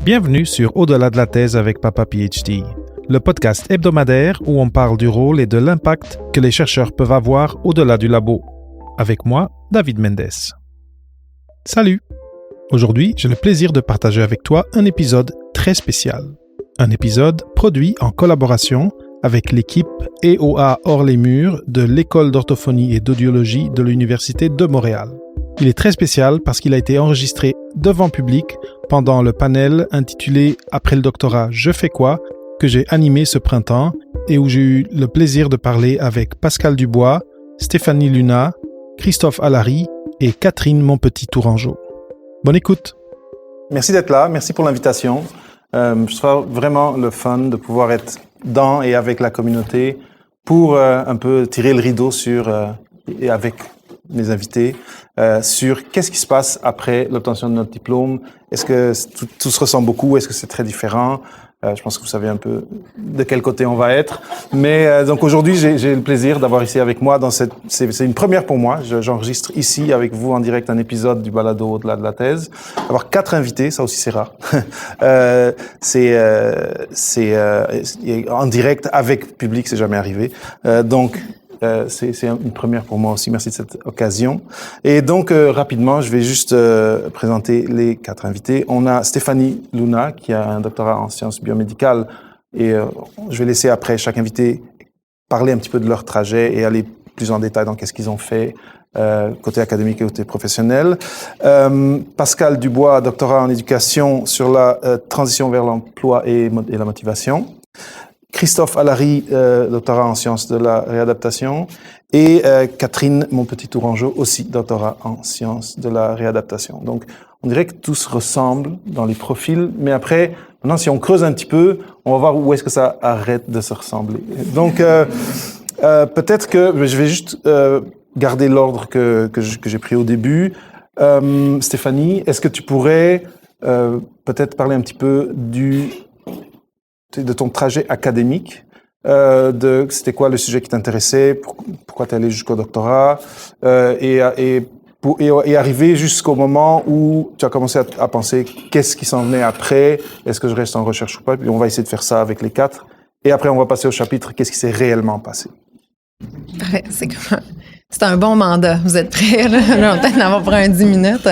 Bienvenue sur Au-delà de la thèse avec Papa PhD, le podcast hebdomadaire où on parle du rôle et de l'impact que les chercheurs peuvent avoir au-delà du labo. Avec moi, David Mendes. Salut! Aujourd'hui, j'ai le plaisir de partager avec toi un épisode très spécial. Un épisode produit en collaboration avec l'équipe EOA hors les murs de l'École d'orthophonie et d'audiologie de l'Université de Montréal. Il est très spécial parce qu'il a été enregistré devant public pendant le panel intitulé « Après le doctorat, je fais quoi ?», que j'ai animé ce printemps et où j'ai eu le plaisir de parler avec Pascal Dubois, Stéphanie Luna, Christophe Allary et Catherine Montpetit-Tourangeau. Bonne écoute! Merci d'être là, merci pour l'invitation. Je trouve vraiment le fun de pouvoir être dans et avec la communauté pour un peu tirer le rideau sur, et avec mes invités, sur qu'est-ce qui se passe après l'obtention de notre diplôme. Est-ce que tout se ressemble beaucoup? Est-ce que c'est très différent? Je pense que vous savez un peu de quel côté on va être. Mais donc aujourd'hui, j'ai le plaisir d'avoir ici avec moi. C'est une première pour moi. J'enregistre ici avec vous en direct un épisode du balado Au-delà de la thèse. Avoir 4 invités, ça aussi c'est rare. C'est en direct avec public, c'est jamais arrivé. C'est une première pour moi aussi. Merci de cette occasion. Et donc, rapidement, je vais juste présenter les 4 invités. On a Stéphanie Luna, qui a un doctorat en sciences biomédicales. Et je vais laisser après chaque invité parler un petit peu de leur trajet et aller plus en détail dans qu'est-ce qu'ils ont fait, côté académique et côté professionnel. Pascal Dubois, doctorat en éducation sur la transition vers l'emploi et la motivation. Christophe Allary, doctorat en sciences de la réadaptation, et Catherine Montpetit-Tourangeau, aussi doctorat en sciences de la réadaptation. Donc, on dirait que tout se ressemble dans les profils, mais après, maintenant, si on creuse un petit peu, on va voir où est-ce que ça arrête de se ressembler. Donc, peut-être que je vais juste garder l'ordre que j'ai pris au début. Stéphanie, est-ce que tu pourrais peut-être parler un petit peu de ton trajet académique, c'était quoi le sujet qui t'intéressait, pourquoi tu es allé jusqu'au doctorat, et arriver jusqu'au moment où tu as commencé à penser qu'est-ce qui s'en venait après, est-ce que je reste en recherche ou pas, puis on va essayer de faire ça avec les 4, et après on va passer au chapitre qu'est-ce qui s'est réellement passé. C'est un bon mandat. Vous êtes prêts? Là? On va peut-être en avoir pour 10 minutes.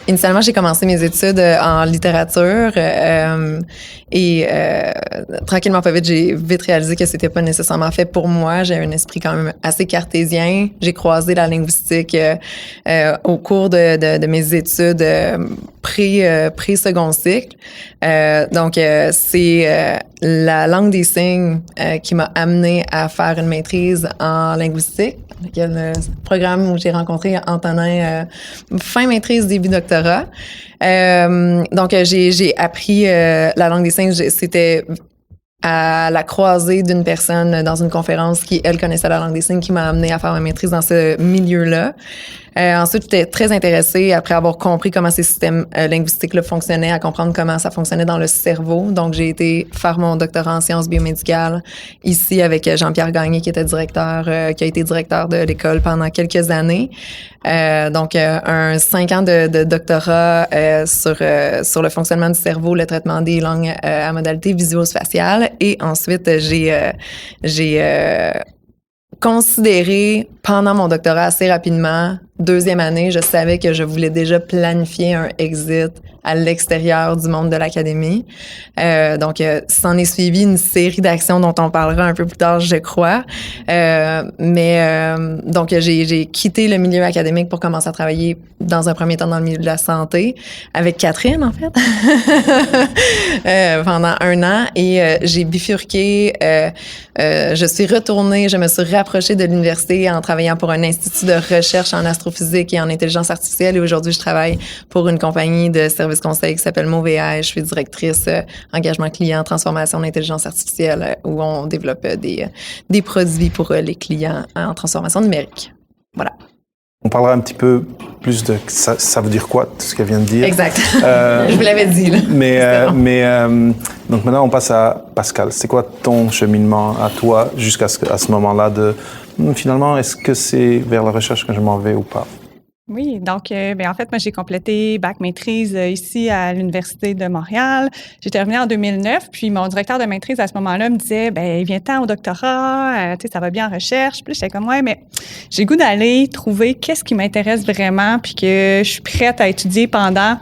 Initialement, j'ai commencé mes études en littérature et tranquillement, pas vite, j'ai vite réalisé que c'était pas nécessairement fait pour moi. J'ai un esprit quand même assez cartésien. J'ai croisé la linguistique au cours de mes études pré-second cycle. C'est la langue des signes qui m'a amenée à faire une maîtrise en linguistique, le programme où j'ai rencontré Antonin fin maîtrise, début doctorat. J'ai appris la langue des signes, c'était à la croisée d'une personne dans une conférence qui, elle, connaissait la langue des signes, qui m'a amenée à faire ma maîtrise dans ce milieu-là. Ensuite, j'étais très intéressée, après avoir compris comment ces systèmes linguistiques-là fonctionnaient, à comprendre comment ça fonctionnait dans le cerveau. Donc, j'ai été faire mon doctorat en sciences biomédicales ici avec Jean-Pierre Gagné, qui a été directeur de l'école pendant quelques années. Un 5 ans de doctorat sur le fonctionnement du cerveau, le traitement des langues à modalité visuospatiale. Et ensuite, j'ai considéré pendant mon doctorat assez rapidement, 2e année, je savais que je voulais déjà planifier un exit à l'extérieur du monde de l'académie. S'en est suivi une série d'actions dont on parlera un peu plus tard, je crois. J'ai quitté le milieu académique pour commencer à travailler dans un premier temps dans le milieu de la santé avec Catherine, en fait, pendant 1 an. Et j'ai bifurqué. Je suis retournée, je me suis rapprochée de l'université en travaillant pour un institut de recherche en astrophysique et en intelligence artificielle. Et aujourd'hui, je travaille pour une compagnie de services conseil qui s'appelle Movéa. Je suis directrice engagement client, transformation d'intelligence artificielle, où on développe des produits pour les clients en transformation numérique. Voilà. On parlera un petit peu plus de ça veut dire quoi, tout ce qu'elle vient de dire. Exact. Je vous l'avais dit. Là. Donc maintenant, on passe à Pascal. C'est quoi ton cheminement à toi jusqu'à ce moment-là de finalement, est-ce que c'est vers la recherche que je m'en vais ou pas? Oui, donc, en fait, moi, j'ai complété bac maîtrise ici à l'Université de Montréal. J'ai terminé en 2009, puis mon directeur de maîtrise à ce moment-là me disait, viens-t'en au doctorat, tu sais, ça va bien en recherche. Puis j'étais comme, ouais, mais j'ai le goût d'aller trouver qu'est-ce qui m'intéresse vraiment, puis que je suis prête à étudier pendant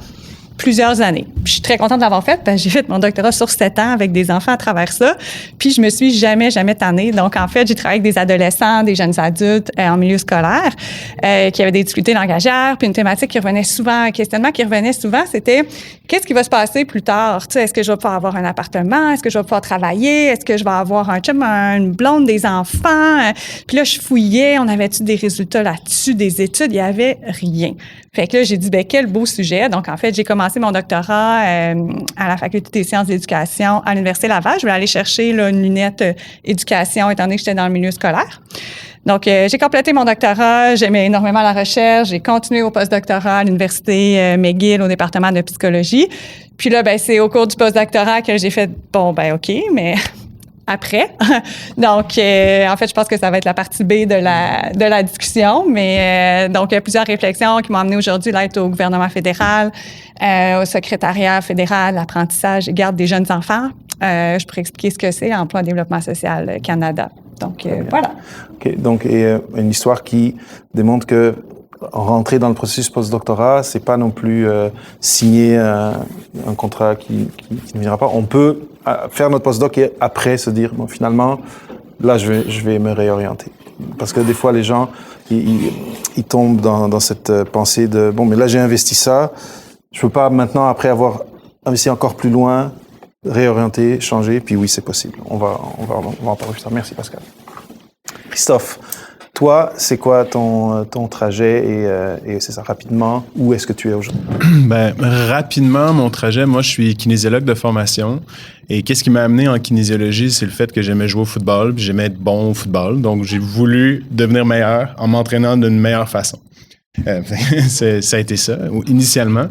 plusieurs années. Puis je suis très contente de l'avoir fait parce que j'ai fait mon doctorat sur 7 ans avec des enfants à travers ça. Puis je me suis jamais tannée. Donc, en fait, j'ai travaillé avec des adolescents, des jeunes adultes en milieu scolaire qui avaient des difficultés langagières. Puis une thématique qui revenait souvent, un questionnement qui revenait souvent, c'était qu'est-ce qui va se passer plus tard? Tu sais, est-ce que je vais pouvoir avoir un appartement? Est-ce que je vais pouvoir travailler? Est-ce que je vais avoir un chum, une blonde, des enfants? Puis là, je fouillais. On avait-tu des résultats là-dessus, des études? Il y avait rien. Fait que là, j'ai dit, quel beau sujet. Donc, en fait, j'ai commencé mon doctorat à la Faculté des sciences de l'éducation à l'Université Laval. Je voulais aller chercher là, une lunette éducation, étant donné que j'étais dans le milieu scolaire. Donc, j'ai complété mon doctorat. J'aimais énormément la recherche. J'ai continué au postdoctorat à l'Université McGill au département de psychologie. Puis là, c'est au cours du postdoctorat que j'ai fait, OK, mais après. Donc, en fait, je pense que ça va être la partie B de la discussion. Mais donc, il y a plusieurs réflexions qui m'ont amené aujourd'hui là être au gouvernement fédéral, au secrétariat fédéral, l'apprentissage et garde des jeunes enfants. Je pourrais expliquer ce que c'est Emploi et Développement social Canada. Donc, voilà. OK. Donc, une histoire qui démontre que rentrer dans le processus postdoctorat, c'est pas non plus signer un contrat qui ne viendra pas. On peut faire notre postdoc et après se dire, finalement, là, je vais me réorienter. Parce que des fois, les gens, ils tombent dans cette pensée de, mais là, j'ai investi ça, je peux pas maintenant, après avoir investi encore plus loin, réorienter, changer, puis oui, c'est possible. On va en parler plus tard. Merci, Pascal. Christophe, toi, c'est quoi ton trajet et c'est ça, rapidement, où est-ce que tu es aujourd'hui? Rapidement, mon trajet, moi, je suis kinésiologue de formation. Et qu'est-ce qui m'a amené en kinésiologie, c'est le fait que j'aimais jouer au football, puis j'aimais être bon au football. Donc, j'ai voulu devenir meilleur en m'entraînant d'une meilleure façon. Ça a été ça, initialement.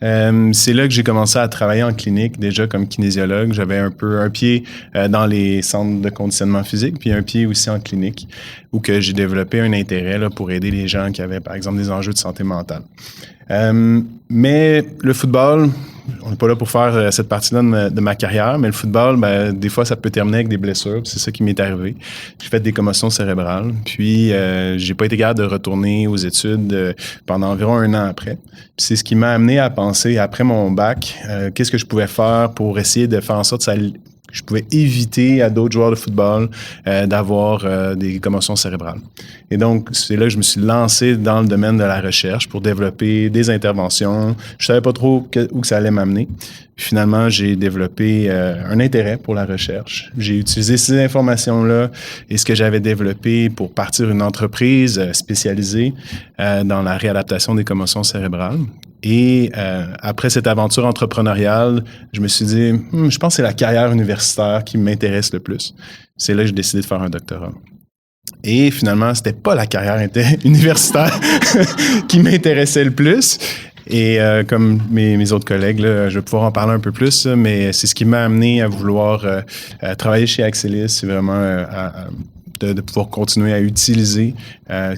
C'est là que j'ai commencé à travailler en clinique, déjà comme kinésiologue. J'avais un pied dans les centres de conditionnement physique, puis un pied aussi en clinique, où que j'ai développé un intérêt là, pour aider les gens qui avaient, par exemple, des enjeux de santé mentale. Mais le football, on n'est pas là pour faire cette partie-là de ma carrière, mais le football, des fois, ça peut terminer avec des blessures. C'est ça qui m'est arrivé. J'ai fait des commotions cérébrales. Puis, j'ai pas été capable de retourner aux études pendant environ 1 an après. Puis c'est ce qui m'a amené à penser, après mon bac, qu'est-ce que je pouvais faire pour essayer de faire en sorte que je pouvais éviter à d'autres joueurs de football d'avoir des commotions cérébrales. Et donc, c'est là que je me suis lancé dans le domaine de la recherche pour développer des interventions. Je savais pas trop où ça allait m'amener. Puis finalement, j'ai développé un intérêt pour la recherche. J'ai utilisé ces informations-là et ce que j'avais développé pour partir une entreprise spécialisée dans la réadaptation des commotions cérébrales. Et après cette aventure entrepreneuriale, je me suis dit, je pense que c'est la carrière universitaire qui m'intéresse le plus. C'est là que j'ai décidé de faire un doctorat. Et finalement, c'était pas la carrière universitaire qui m'intéressait le plus. Et comme mes autres collègues, là, je vais pouvoir en parler un peu plus, mais c'est ce qui m'a amené à vouloir travailler chez Axelis. C'est vraiment de pouvoir continuer à utiliser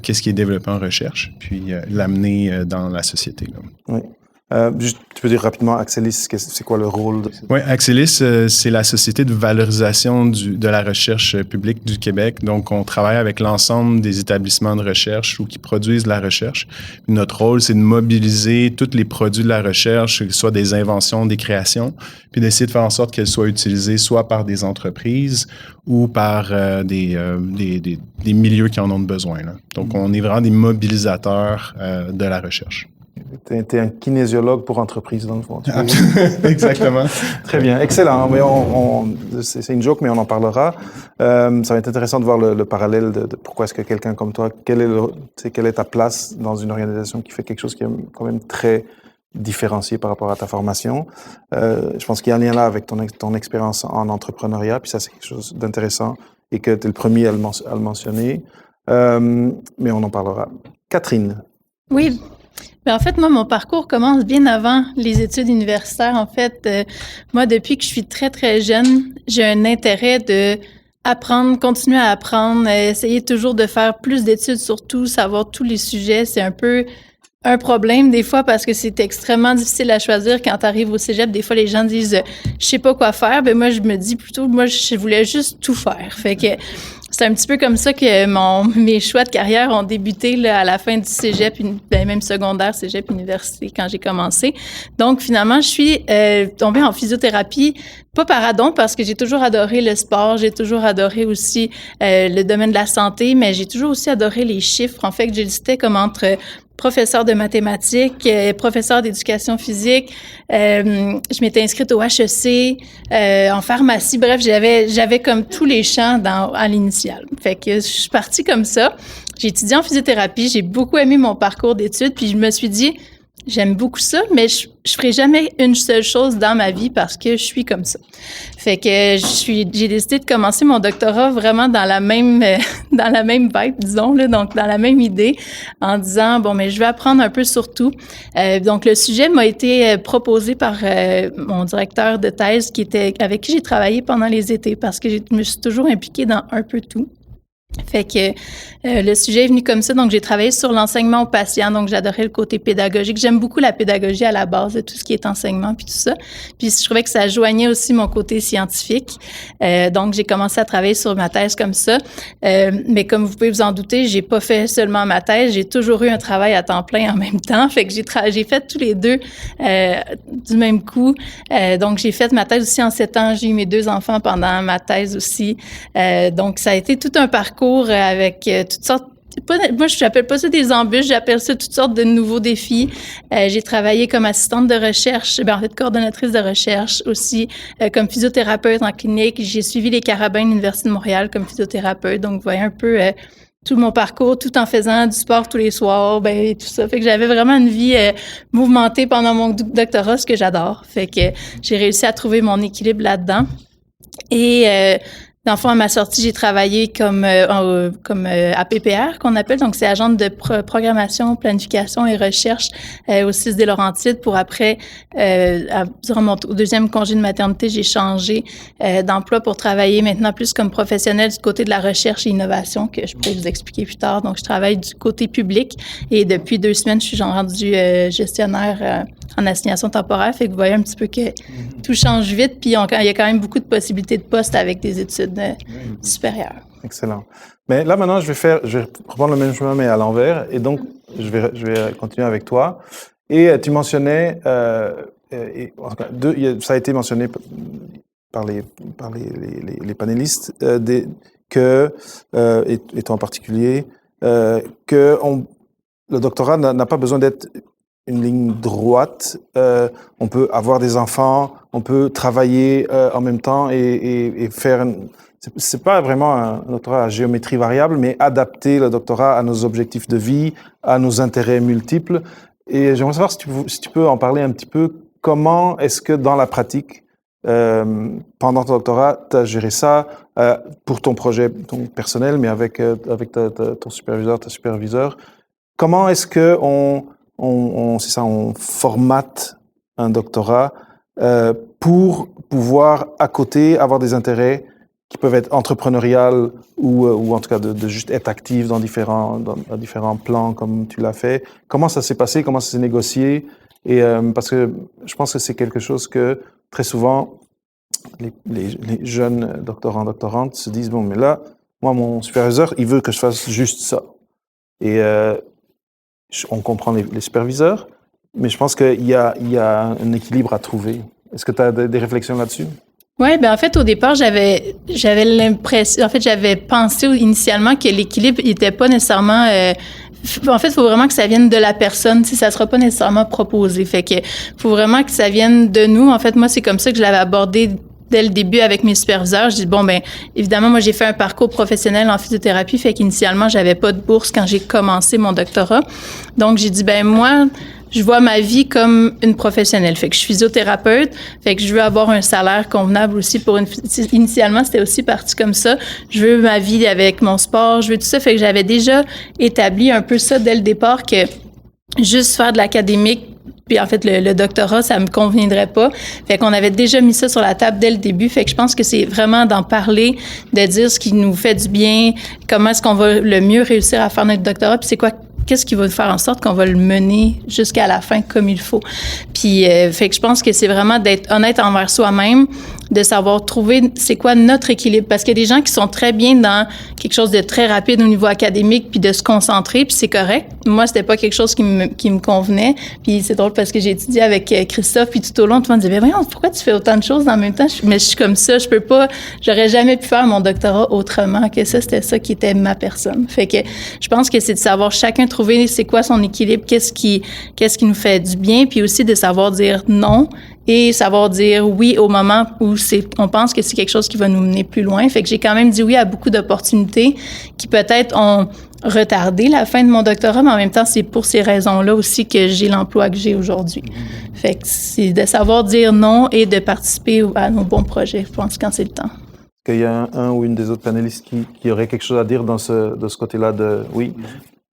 qu'est-ce qui est développé en recherche, puis l'amener dans la société. Là. Oui. Juste, tu peux dire rapidement, Axelis, c'est quoi le rôle? Oui, Axelis, c'est la société de valorisation de la recherche publique du Québec. Donc, on travaille avec l'ensemble des établissements de recherche ou qui produisent de la recherche. Notre rôle, c'est de mobiliser tous les produits de la recherche, que ce soit des inventions, des créations, puis d'essayer de faire en sorte qu'elles soient utilisées soit par des entreprises ou par des milieux qui en ont besoin. Là. Donc, on est vraiment des mobilisateurs de la recherche. Tu es un kinésiologue pour entreprise, dans le fond. Exactement. Très bien, excellent. Mais c'est une joke, mais on en parlera. Ça va être intéressant de voir le parallèle de pourquoi est-ce que quelqu'un comme toi, quelle est ta place dans une organisation qui fait quelque chose qui est quand même très différencié par rapport à ta formation. Je pense qu'il y a un lien là avec ton expérience en entrepreneuriat, puis ça, c'est quelque chose d'intéressant et que tu es le premier à le mentionner. Mais on en parlera. Catherine. Oui. En fait, moi, mon parcours commence bien avant les études universitaires. En fait, moi, depuis que je suis très, très jeune, j'ai un intérêt de apprendre, continuer à apprendre, essayer toujours de faire plus d'études sur tout, savoir tous les sujets. C'est un peu un problème des fois parce que c'est extrêmement difficile à choisir quand tu arrives au cégep. Des fois, les gens disent « je sais pas quoi faire ». Ben moi, je me dis plutôt, moi, je voulais juste tout faire. Fait que c'est un petit peu comme ça que mes choix de carrière ont débuté là, à la fin du cégep, même secondaire, cégep, université, quand j'ai commencé. Donc, finalement, je suis tombée en physiothérapie, pas par adon, parce que j'ai toujours adoré le sport, j'ai toujours adoré aussi le domaine de la santé, mais j'ai toujours aussi adoré les chiffres. En fait, que j'hésitais comme entre professeur de mathématiques, professeur d'éducation physique. Je m'étais inscrite au HEC, en pharmacie. Bref, j'avais comme tous les champs à l'initiale. Fait que je suis partie comme ça. J'ai étudié en physiothérapie. J'ai beaucoup aimé mon parcours d'études. Puis je me suis dit, j'aime beaucoup ça, mais je ferai jamais une seule chose dans ma vie parce que je suis comme ça. Fait que j'ai décidé de commencer mon doctorat vraiment dans la même vibe, disons, là, donc dans la même idée, en disant, bon, mais je vais apprendre un peu sur tout. Donc, le sujet m'a été proposé par mon directeur de thèse avec qui j'ai travaillé pendant les étés parce que je me suis toujours impliquée dans un peu tout. Fait que le sujet est venu comme ça, donc j'ai travaillé sur l'enseignement aux patients, donc j'adorais le côté pédagogique. J'aime beaucoup la pédagogie à la base de tout ce qui est enseignement puis tout ça. Puis je trouvais que ça joignait aussi mon côté scientifique. Donc j'ai commencé à travailler sur ma thèse comme ça. Mais comme vous pouvez vous en douter, j'ai pas fait seulement ma thèse, j'ai toujours eu un travail à temps plein en même temps. Fait que j'ai fait tous les deux du même coup. Donc j'ai fait ma thèse aussi en 7 ans. J'ai eu mes 2 enfants pendant ma thèse aussi. Donc ça a été tout un parcours avec toutes sortes. Moi, je n'appelle pas ça des embûches, j'appelle ça toutes sortes de nouveaux défis. J'ai travaillé comme assistante de recherche, en fait, coordonnatrice de recherche aussi, comme physiothérapeute en clinique. J'ai suivi les carabins de l'Université de Montréal comme physiothérapeute. Donc, vous voyez un peu tout mon parcours, tout en faisant du sport tous les soirs, et tout ça. Fait que j'avais vraiment une vie mouvementée pendant mon doctorat, ce que j'adore. Fait que j'ai réussi à trouver mon équilibre là-dedans. Et dans le fond, à ma sortie, j'ai travaillé comme APPR, qu'on appelle. Donc, c'est agente de programmation, planification et recherche au CIS des Laurentides. Pour après, durant mon deuxième congé de maternité, j'ai changé d'emploi pour travailler maintenant plus comme professionnelle du côté de la recherche et innovation, que je pourrais vous expliquer plus tard. Donc, je travaille du côté public et depuis 2 semaines, je suis rendue gestionnaire en assignation temporaire. Fait que vous voyez un petit peu que tout change vite. Puis, il y a quand même beaucoup de possibilités de postes avec des études supérieures. Excellent. Mais là, maintenant, je vais reprendre le même chemin, mais à l'envers. Et donc, je vais continuer avec toi. Et tu mentionnais, ça a été mentionné par les panélistes, et toi en particulier, que le doctorat n'a pas besoin d'être une ligne droite. On peut avoir des enfants, on peut travailler en même temps et faire... C'est pas vraiment un doctorat à géométrie variable, mais adapter le doctorat à nos objectifs de vie, à nos intérêts multiples. Et j'aimerais savoir si tu peux en parler un petit peu. Comment est-ce que dans la pratique, pendant ton doctorat, tu as géré ça pour ton projet personnel, mais avec ton superviseur, ta superviseure? Comment est-ce que on formate un doctorat pour pouvoir à côté avoir des intérêts qui peuvent être entrepreneuriales ou en tout cas de juste être actif dans différents plans comme tu l'as fait. Comment ça s'est passé? Comment ça s'est négocié? Et parce que je pense que c'est quelque chose que très souvent les jeunes doctorants, doctorantes se disent, bon, mais là, moi, mon superviseur, il veut que je fasse juste ça. Et on comprend les superviseurs, mais je pense qu'il y a un équilibre à trouver. Est-ce que tu as des réflexions là-dessus? Oui, en fait, au départ, j'avais l'impression, j'avais pensé initialement que l'équilibre n'était pas nécessairement... en fait, il faut vraiment que ça vienne de la personne, ça ne sera pas nécessairement proposé. Fait que faut vraiment que ça vienne de nous. En fait, moi, c'est comme ça que je l'avais abordé dès le début avec mes superviseurs. Je dis, évidemment, moi, j'ai fait un parcours professionnel en physiothérapie, fait qu'initialement, j'avais pas de bourse quand j'ai commencé mon doctorat. Donc, j'ai dit, moi, je vois ma vie comme une professionnelle. Fait que je suis physiothérapeute, fait que je veux avoir un salaire convenable aussi initialement, c'était aussi parti comme ça. Je veux ma vie avec mon sport, je veux tout ça. Fait que j'avais déjà établi un peu ça dès le départ que juste faire de l'académique, puis en fait, le doctorat, ça me conviendrait pas. Fait qu'on avait déjà mis ça sur la table dès le début. Fait que je pense que c'est vraiment d'en parler, de dire ce qui nous fait du bien, comment est-ce qu'on va le mieux réussir à faire notre doctorat, puis c'est quoi qu'est-ce qui va faire en sorte qu'on va le mener jusqu'à la fin comme il faut. Puis, fait que je pense que c'est vraiment d'être honnête envers soi-même, de savoir trouver c'est quoi notre équilibre. Parce qu'il y a des gens qui sont très bien dans quelque chose de très rapide au niveau académique, puis de se concentrer, puis c'est correct. Moi, c'était pas quelque chose qui me convenait. Puis c'est drôle parce que j'ai étudié avec Christophe, puis tout au long, tout le monde disait, voyons, pourquoi tu fais autant de choses en même temps? Mais je suis comme ça, je peux pas, j'aurais jamais pu faire mon doctorat autrement que ça. C'était ça qui était ma personne. Fait que je pense que c'est de savoir chacun trouver c'est quoi son équilibre, qu'est-ce qui nous fait du bien, puis aussi de savoir dire non et savoir dire oui au moment où on pense que c'est quelque chose qui va nous mener plus loin. Fait que j'ai quand même dit oui à beaucoup d'opportunités qui peut-être ont retardé la fin de mon doctorat, mais en même temps, c'est pour ces raisons-là aussi que j'ai l'emploi que j'ai aujourd'hui. Fait que c'est de savoir dire non et de participer à nos bons projets, je pense, quand c'est le temps. Est-ce qu'il y a un ou une des autres panélistes qui aurait quelque chose à dire de ce côté-là de... Oui.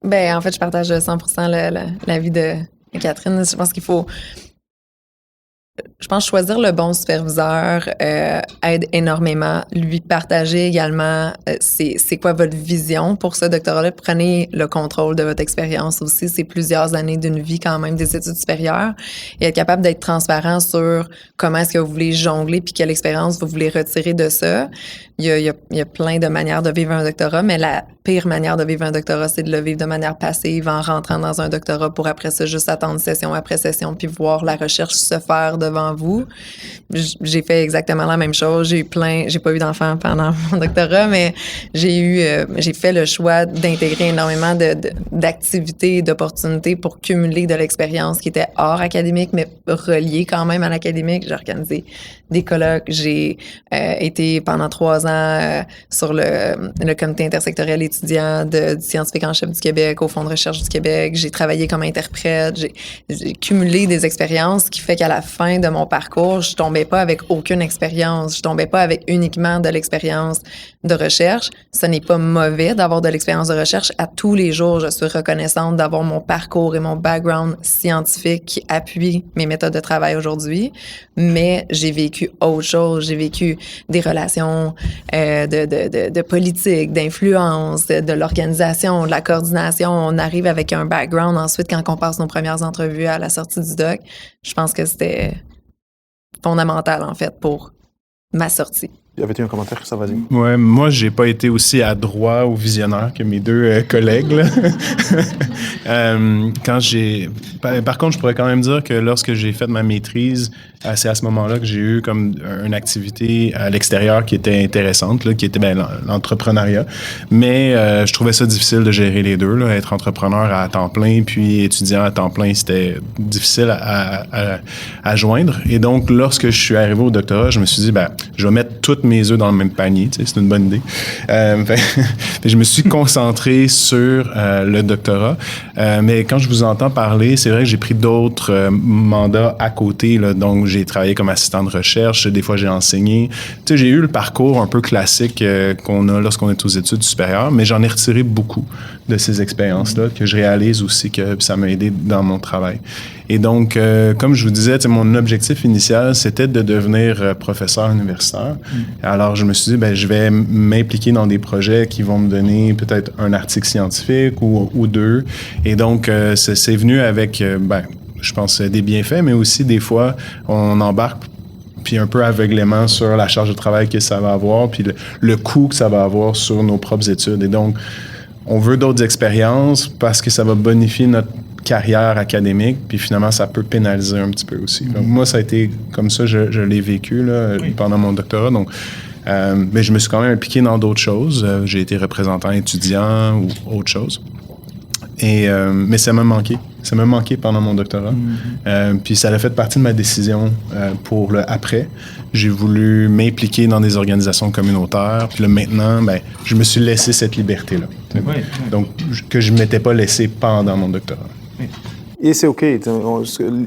Ben, en fait, je partage 100% l'avis de Catherine. Je pense qu'il faut... Je pense choisir le bon superviseur aide énormément. Lui partager également c'est quoi votre vision pour ce doctorat-là. Prenez le contrôle de votre expérience aussi. C'est plusieurs années d'une vie quand même des études supérieures. Et être capable d'être transparent sur comment est-ce que vous voulez jongler puis quelle expérience vous voulez retirer de ça. Il y a plein de manières de vivre un doctorat, mais la pire manière de vivre un doctorat, c'est de le vivre de manière passive en rentrant dans un doctorat pour après ça juste attendre session après session puis voir la recherche se faire devant vous. J'ai fait exactement la même chose. J'ai pas eu d'enfants pendant mon doctorat, mais j'ai fait le choix d'intégrer énormément d'activités et d'opportunités pour cumuler de l'expérience qui était hors académique, mais reliée quand même à l'académique. J'ai organisé des colloques. J'ai été pendant 3 ans sur le comité intersectoriel étudiant du scientifique en chef du Québec, au Fonds de recherche du Québec. J'ai travaillé comme interprète. J'ai cumulé des expériences qui fait qu'à la fin de mon parcours, je tombais pas avec aucune expérience. Je tombais pas avec uniquement de l'expérience de recherche. Ce n'est pas mauvais d'avoir de l'expérience de recherche. À tous les jours, je suis reconnaissante d'avoir mon parcours et mon background scientifique qui appuie mes méthodes de travail aujourd'hui. Mais j'ai vécu autre chose. J'ai vécu des relations de politique, d'influence, de l'organisation, de la coordination. On arrive avec un background ensuite quand on passe nos premières entrevues à la sortie du doc. Je pense que c'était fondamental, en fait, pour ma sortie. Y avait-tu un commentaire? Ça, vas-y. Ouais, moi, j'ai pas été aussi adroit ou visionnaire que mes deux collègues. Là. Par contre, je pourrais quand même dire que lorsque j'ai fait ma maîtrise, c'est à ce moment-là que j'ai eu comme une activité à l'extérieur qui était intéressante, là, qui était l'entrepreneuriat. Mais je trouvais ça difficile de gérer les deux. Là. Être entrepreneur à temps plein puis étudiant à temps plein, c'était difficile à joindre. Et donc, lorsque je suis arrivé au doctorat, je me suis dit, je vais mettre toutes mes œufs dans le même panier. Tu sais, c'est une bonne idée. Je me suis concentré sur le doctorat. Mais quand je vous entends parler, c'est vrai que j'ai pris d'autres mandats à côté. Là, donc, j'ai travaillé comme assistant de recherche. Des fois, j'ai enseigné. Tu sais, j'ai eu le parcours un peu classique qu'on a lorsqu'on est aux études supérieures, mais j'en ai retiré beaucoup de ces expériences-là que je réalise aussi que ça m'a aidé dans mon travail. Et donc, comme je vous disais, mon objectif initial, c'était de devenir professeur universitaire. Alors, je me suis dit, je vais m'impliquer dans des projets qui vont me donner peut-être un article scientifique ou deux. Et donc, c'est venu avec, je pense, des bienfaits, mais aussi des fois, on embarque puis un peu aveuglément sur la charge de travail que ça va avoir, puis le coût que ça va avoir sur nos propres études. Et donc, on veut d'autres expériences parce que ça va bonifier notre carrière académique, puis finalement, ça peut pénaliser un petit peu aussi. Donc, moi, ça a été comme ça, je l'ai vécu là, pendant mon doctorat. Donc, mais je me suis quand même impliqué dans d'autres choses. J'ai été représentant étudiant ou autre chose. Mais ça m'a manqué. Ça m'a manqué pendant mon doctorat. Puis ça a fait partie de ma décision pour le après. J'ai voulu m'impliquer dans des organisations communautaires. Puis là, maintenant, je me suis laissé cette liberté-là. Donc, que je ne m'étais pas laissé pendant mon doctorat. Et c'est OK.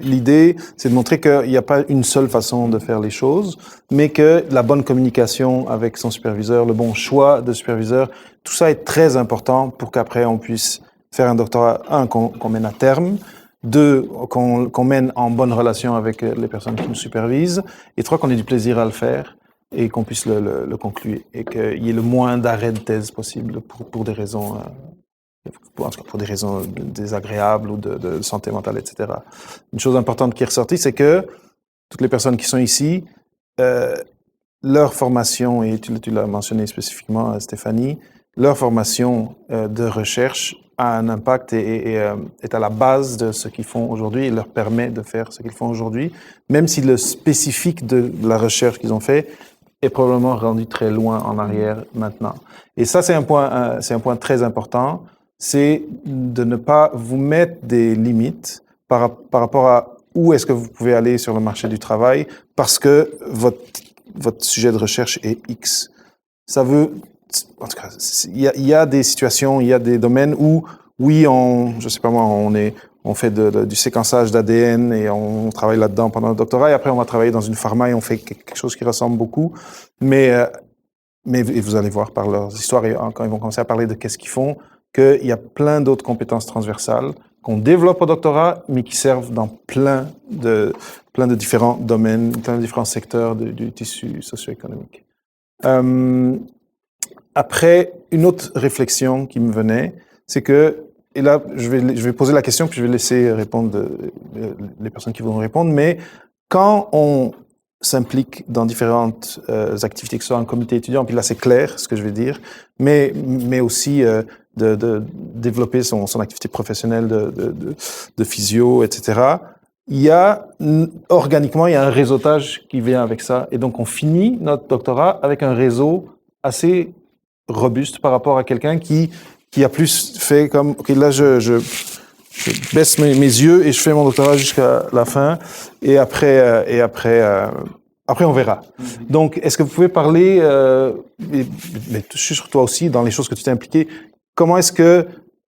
L'idée, c'est de montrer qu'il n'y a pas une seule façon de faire les choses, mais que la bonne communication avec son superviseur, le bon choix de superviseur, tout ça est très important pour qu'après, on puisse faire un doctorat, qu'on mène à terme, 2, qu'on mène en bonne relation avec les personnes qui nous supervisent, et 3, qu'on ait du plaisir à le faire et qu'on puisse le conclure, et qu'il y ait le moins d'arrêts de thèse possible pour des raisons en tout cas pour des raisons désagréables ou de santé mentale, etc. Une chose importante qui est ressortie, c'est que toutes les personnes qui sont ici, leur formation, et tu l'as mentionné spécifiquement, Stéphanie, leur formation de recherche a un impact et est à la base de ce qu'ils font aujourd'hui et leur permet de faire ce qu'ils font aujourd'hui, même si le spécifique de la recherche qu'ils ont fait est probablement rendu très loin en arrière maintenant. Et ça, c'est un point très important, c'est de ne pas vous mettre des limites par rapport à où est-ce que vous pouvez aller sur le marché du travail parce que votre sujet de recherche est X. Ça veut, en tout cas, il y a des situations, il y a des domaines où, oui, je sais pas moi, on fait du séquençage d'ADN et on travaille là-dedans pendant le doctorat et après on va travailler dans une pharma et on fait quelque chose qui ressemble beaucoup. Mais vous allez voir par leurs histoires et quand ils vont commencer à parler de qu'est-ce qu'ils font, qu'il y a plein d'autres compétences transversales qu'on développe au doctorat, mais qui servent dans plein de différents domaines, plein de différents secteurs du tissu socio-économique. Après, une autre réflexion qui me venait, c'est que, et là, je vais poser la question, puis je vais laisser répondre les personnes qui vont répondre, mais quand on s'implique dans différentes activités, que ce soit un comité étudiant, puis là, c'est clair ce que je vais dire, mais aussi de développer son activité professionnelle de physio, etc., organiquement, il y a un réseautage qui vient avec ça. Et donc, on finit notre doctorat avec un réseau assez robuste par rapport à quelqu'un qui a plus fait comme, OK, là, je baisse mes yeux et je fais mon doctorat jusqu'à la fin. Et après, on verra. Donc, est-ce que vous pouvez parler, mais sur toi aussi, dans les choses que tu t'es impliqué, comment est-ce que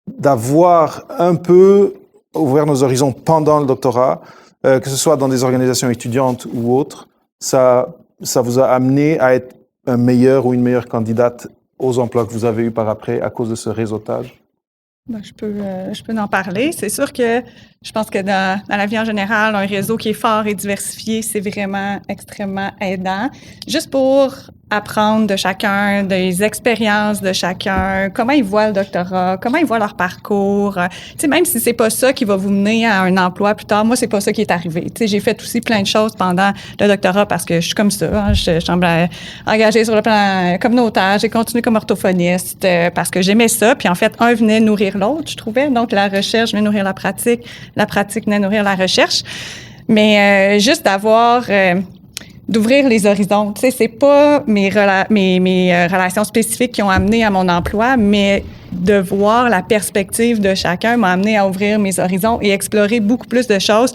d'avoir un peu ouvert nos horizons pendant le doctorat, que ce soit dans des organisations étudiantes ou autres, ça vous a amené à être un meilleur ou une meilleure candidate aux emplois que vous avez eus par après à cause de ce réseautage? Ben, je peux en parler. C'est sûr que je pense que dans la vie en général, un réseau qui est fort et diversifié, c'est vraiment extrêmement aidant. Juste pour apprendre de chacun, des expériences de chacun, comment ils voient le doctorat, comment ils voient leur parcours. Tu sais, même si c'est pas ça qui va vous mener à un emploi plus tard, moi, c'est pas ça qui est arrivé. Tu sais, j'ai fait aussi plein de choses pendant le doctorat parce que je suis comme ça. Hein, je semble engagée sur le plan communautaire. J'ai continué comme orthophoniste parce que j'aimais ça. Puis en fait, un venait nourrir l'autre, je trouvais. Donc, la recherche venait nourrir la pratique venait nourrir la recherche. Mais juste d'ouvrir les horizons. Tu sais, c'est pas mes relations spécifiques qui ont amené à mon emploi, mais de voir la perspective de chacun m'a amené à ouvrir mes horizons et explorer beaucoup plus de choses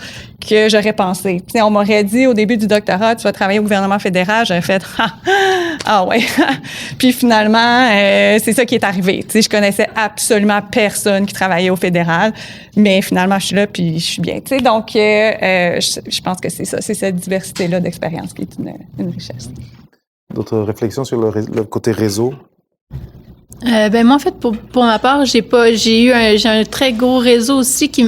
que j'aurais pensé. Tu sais, on m'aurait dit au début du doctorat, tu vas travailler au gouvernement fédéral. J'aurais fait ah ouais. Puis finalement, c'est ça qui est arrivé. Tu sais, je connaissais absolument personne qui travaillait au fédéral, mais finalement, je suis là puis je suis bien. Tu sais, donc je pense que c'est ça, c'est cette diversité-là d'expérience qui est une richesse. D'autres réflexions sur le côté réseau? Moi, en fait, pour ma part, j'ai un très gros réseau aussi qui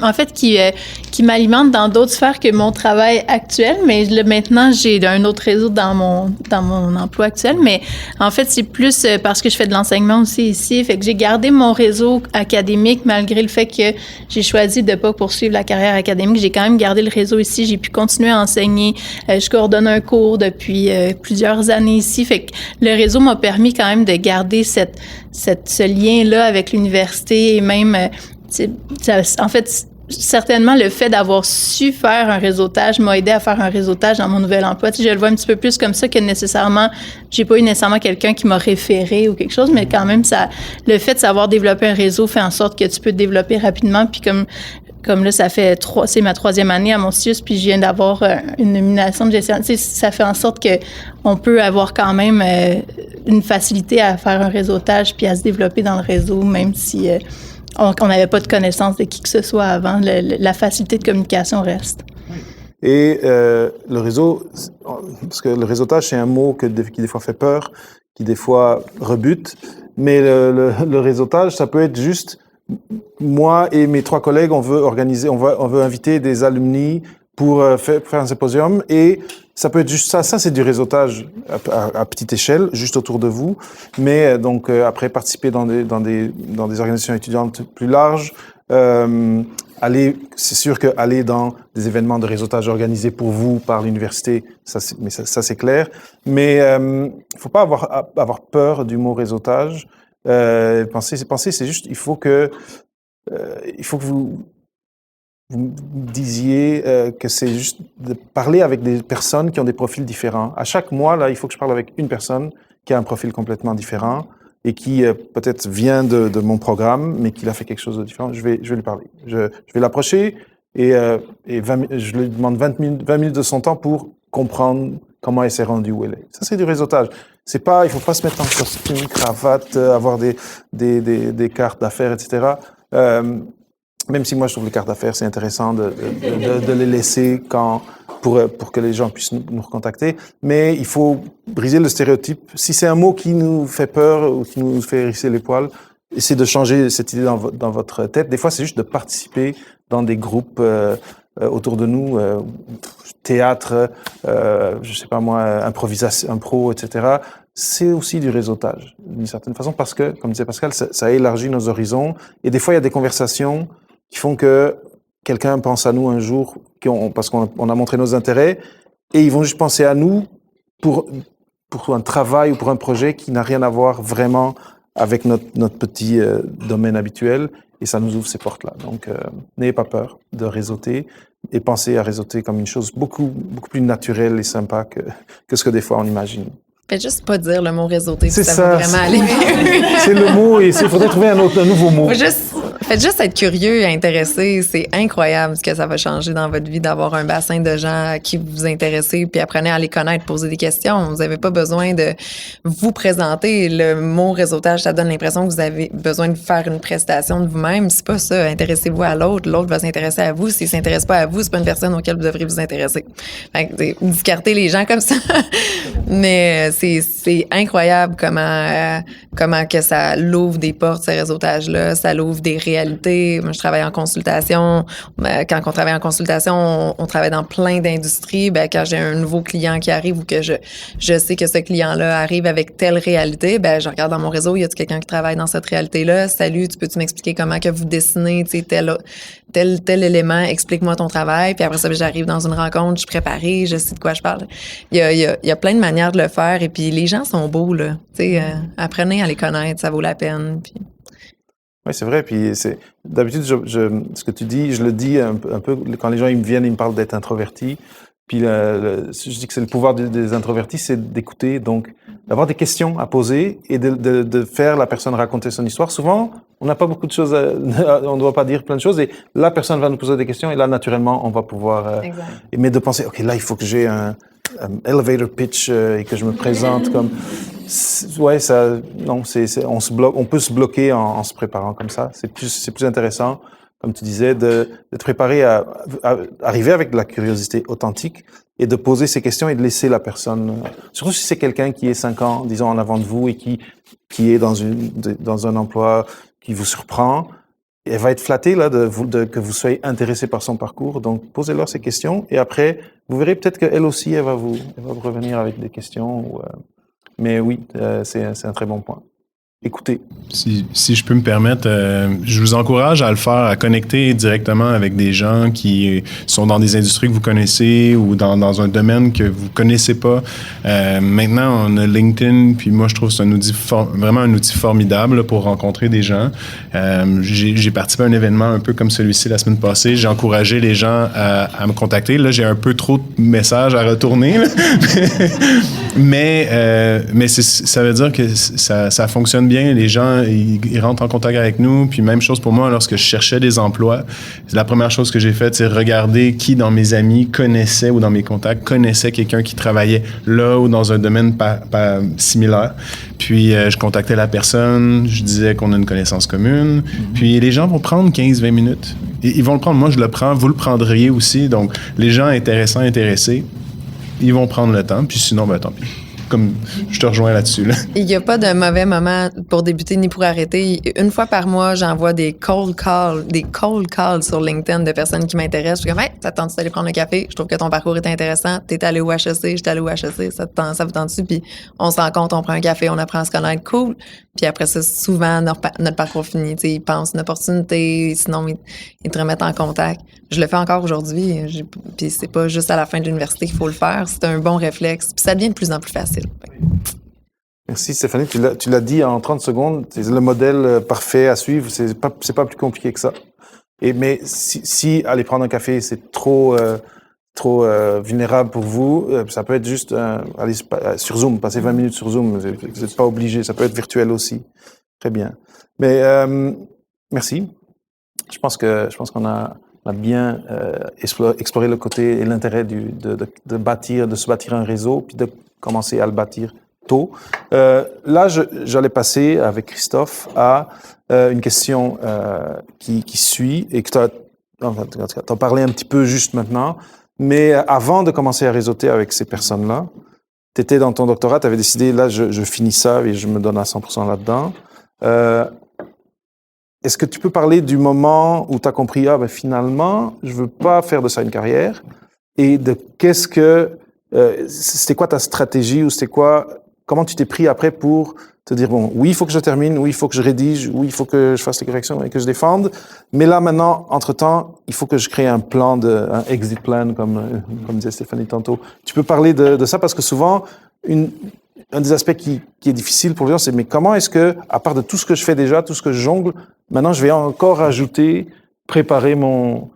m'alimente dans d'autres sphères que mon travail actuel, mais maintenant, j'ai un autre réseau dans mon emploi actuel, mais en fait, c'est plus parce que je fais de l'enseignement aussi ici, fait que j'ai gardé mon réseau académique malgré le fait que j'ai choisi de pas poursuivre la carrière académique. J'ai quand même gardé le réseau ici, j'ai pu continuer à enseigner, je coordonne un cours depuis plusieurs années ici, fait que le réseau m'a permis quand même de garder ce lien-là avec l'université et même, en fait, certainement, le fait d'avoir su faire un réseautage m'a aidé à faire un réseautage dans mon nouvel emploi. Tu sais, je le vois un petit peu plus comme ça que nécessairement, j'ai pas eu nécessairement quelqu'un qui m'a référé ou quelque chose, mais quand même, le fait de savoir développer un réseau fait en sorte que tu peux te développer rapidement. Puis comme là, c'est ma 3e année à mon CIUS, puis je viens d'avoir une nomination de gestion. Tu sais, ça fait en sorte que on peut avoir quand même une facilité à faire un réseautage puis à se développer dans le réseau, même si on n'avait pas de connaissance de qui que ce soit avant. La facilité de communication reste. Et le réseau, parce que le réseautage, c'est un mot qui des fois fait peur, qui des fois rebute, mais le réseautage, ça peut être juste moi et mes 3 collègues, on veut inviter des alumni pour faire un symposium. Et ça peut être juste ça. Ça, c'est du réseautage à petite échelle, juste autour de vous. Mais donc, après, participer dans des organisations étudiantes plus larges, c'est sûr que aller dans des événements de réseautage organisés pour vous par l'université, ça c'est clair. Mais il faut pas avoir peur du mot réseautage. Penser, c'est juste, il faut que vous disiez que c'est juste de parler avec des personnes qui ont des profils différents. À chaque mois, là, il faut que je parle avec une personne qui a un profil complètement différent et qui peut-être vient de mon programme, mais qui a fait quelque chose de différent. Je vais lui parler. Je vais l'approcher et je lui demande 20 minutes de son temps pour comprendre comment elle s'est rendue où elle est. Ça, c'est du réseautage. Il faut pas se mettre en costume, cravate, avoir des cartes d'affaires, etc. Même si moi, je trouve les cartes d'affaires, c'est intéressant de les laisser pour que les gens puissent nous recontacter. Mais il faut briser le stéréotype. Si c'est un mot qui nous fait peur ou qui nous fait hérisser les poils, essayez de changer cette idée dans votre tête. Des fois, c'est juste de participer dans des groupes autour de nous, théâtre, je sais pas moi, improvisation, impro, etc. C'est aussi du réseautage, d'une certaine façon, parce que, comme disait Pascal, ça élargit nos horizons. Et des fois, il y a des conversations qui font que quelqu'un pense à nous un jour, parce qu'on a montré nos intérêts, et ils vont juste penser à nous pour un travail ou pour un projet qui n'a rien à voir vraiment avec notre petit domaine habituel, et ça nous ouvre ces portes-là. Donc, n'ayez pas peur de réseauter, et pensez à réseauter comme une chose beaucoup, beaucoup plus naturelle et sympa que ce que des fois on imagine. Faites juste pas dire le mot réseauter, c'est ça va vraiment aller mieux. C'est le mot, et il faudrait trouver un nouveau mot. Faites juste être curieux et intéressé. C'est incroyable ce que ça va changer dans votre vie d'avoir un bassin de gens qui vous intéressent, puis apprenez à les connaître, poser des questions. Vous n'avez pas besoin de vous présenter. Le mot réseautage, ça donne l'impression que vous avez besoin de faire une prestation de vous-même. C'est pas ça. Intéressez-vous à l'autre. L'autre va s'intéresser à vous. S'il ne s'intéresse pas à vous, c'est pas une personne auquel vous devriez vous intéresser. Fait que, discartez les gens comme ça. Mais c'est incroyable comment que ça l'ouvre des portes, ce réseautage-là. Ça l'ouvre des réalités. Moi, je travaille en consultation. Quand on travaille en consultation, on travaille dans plein d'industries. Quand j'ai un nouveau client qui arrive ou que je sais que ce client-là arrive avec telle réalité, je regarde dans mon réseau, y a-t-il quelqu'un qui travaille dans cette réalité-là? Salut, peux-tu m'expliquer comment que vous dessinez tel élément? Explique-moi ton travail. Puis après ça, j'arrive dans une rencontre, je suis préparée, je sais de quoi je parle. Il y a plein de manières de le faire. Et puis les gens sont beaux, là. Apprenez à les connaître, ça vaut la peine. Puis... Oui, c'est vrai. Puis d'habitude, ce que tu dis, je le dis un peu quand les gens ils me viennent, ils me parlent d'être introverti. Puis je dis que c'est le pouvoir des introvertis, c'est d'écouter, donc d'avoir des questions à poser et de faire la personne raconter son histoire. Souvent, on n'a pas beaucoup de choses, on ne doit pas dire plein de choses, et la personne va nous poser des questions, et là, naturellement, on va pouvoir... mais de penser, OK, là, il faut que j'ai un elevator pitch et que je me présente comme... Ouais, ça, non, on peut se bloquer en se préparant comme ça. C'est plus intéressant, comme tu disais, de te préparer à arriver avec de la curiosité authentique et de poser ces questions et de laisser la personne, surtout si c'est quelqu'un qui est 5 ans, disons, en avant de vous et qui est dans un emploi qui vous surprend. Elle va être flattée là que vous soyez intéressé par son parcours. Donc, posez-leur ces questions et après, vous verrez peut-être qu'elle aussi, elle va vous revenir avec des questions. Mais oui, c'est un très bon point. Écoutez. Si je peux me permettre, je vous encourage à le faire, à connecter directement avec des gens qui sont dans des industries que vous connaissez ou dans un domaine que vous connaissez pas. Maintenant, on a LinkedIn, puis moi, je trouve que c'est vraiment un outil formidable là, pour rencontrer des gens. J'ai participé à un événement un peu comme celui-ci la semaine passée. J'ai encouragé les gens à me contacter. Là, j'ai un peu trop de messages à retourner. Là. mais ça veut dire que ça fonctionne bien. Les gens, ils rentrent en contact avec nous. Puis même chose pour moi, lorsque je cherchais des emplois, la première chose que j'ai faite, c'est regarder qui dans mes amis connaissait ou dans mes contacts connaissait quelqu'un qui travaillait là ou dans un domaine pas similaire. Puis je contactais la personne, je disais qu'on a une connaissance commune. Puis les gens vont prendre 15-20 minutes. Ils vont le prendre. Moi, je le prends. Vous le prendriez aussi. Donc, les gens intéressés, ils vont prendre le temps. Puis sinon, tant pis. comme je te rejoins là-dessus. Là. Il n'y a pas de mauvais moment pour débuter ni pour arrêter. Une fois par mois, j'envoie des cold calls sur LinkedIn de personnes qui m'intéressent. Je suis comme, hey, ça te tente d'aller prendre un café? Je trouve que ton parcours est intéressant. T'es allé au HEC, j'étais allé au HEC. Ça vous tente-tu? Puis on se rencontre, on prend un café, on apprend à se connaître. Cool. Puis après ça, souvent, notre parcours finit. T'sais, ils pensent une opportunité, sinon ils te remettent en contact. Je le fais encore aujourd'hui. Puis c'est pas juste à la fin de l'université qu'il faut le faire. C'est un bon réflexe. Puis ça devient de plus en plus facile. Merci Stéphanie, tu l'as dit en 30 secondes, c'est le modèle parfait à suivre, c'est pas plus compliqué que ça. Mais si aller prendre un café, c'est trop vulnérable pour vous, ça peut être juste aller sur Zoom, passer 20 minutes sur Zoom, vous n'êtes pas obligé, ça peut être virtuel aussi. Très bien. Mais merci. Je pense qu'on a bien exploré le côté et l'intérêt de se bâtir un réseau, puis de commencer à le bâtir tôt. Là, j'allais passer avec Christophe à une question qui suit et que tu as parlé un petit peu juste maintenant. Mais avant de commencer à réseauter avec ces personnes-là, tu étais dans ton doctorat, tu avais décidé, là, je finis ça et je me donne à 100% là-dedans. Est-ce que tu peux parler du moment où tu as compris, finalement, je veux pas faire de ça une carrière, et de c'était quoi ta stratégie, ou comment tu t'es pris après pour te dire, bon, oui, il faut que je termine, oui, il faut que je rédige, oui, il faut que je fasse les corrections et que je défende, mais là, maintenant, entre-temps, il faut que je crée un exit plan, comme disait Stéphanie tantôt. Tu peux parler de ça, parce que souvent, un des aspects qui est difficile pour les gens, c'est, mais comment est-ce que, à part de tout ce que je fais déjà, tout ce que je jongle, maintenant, je vais encore préparer mon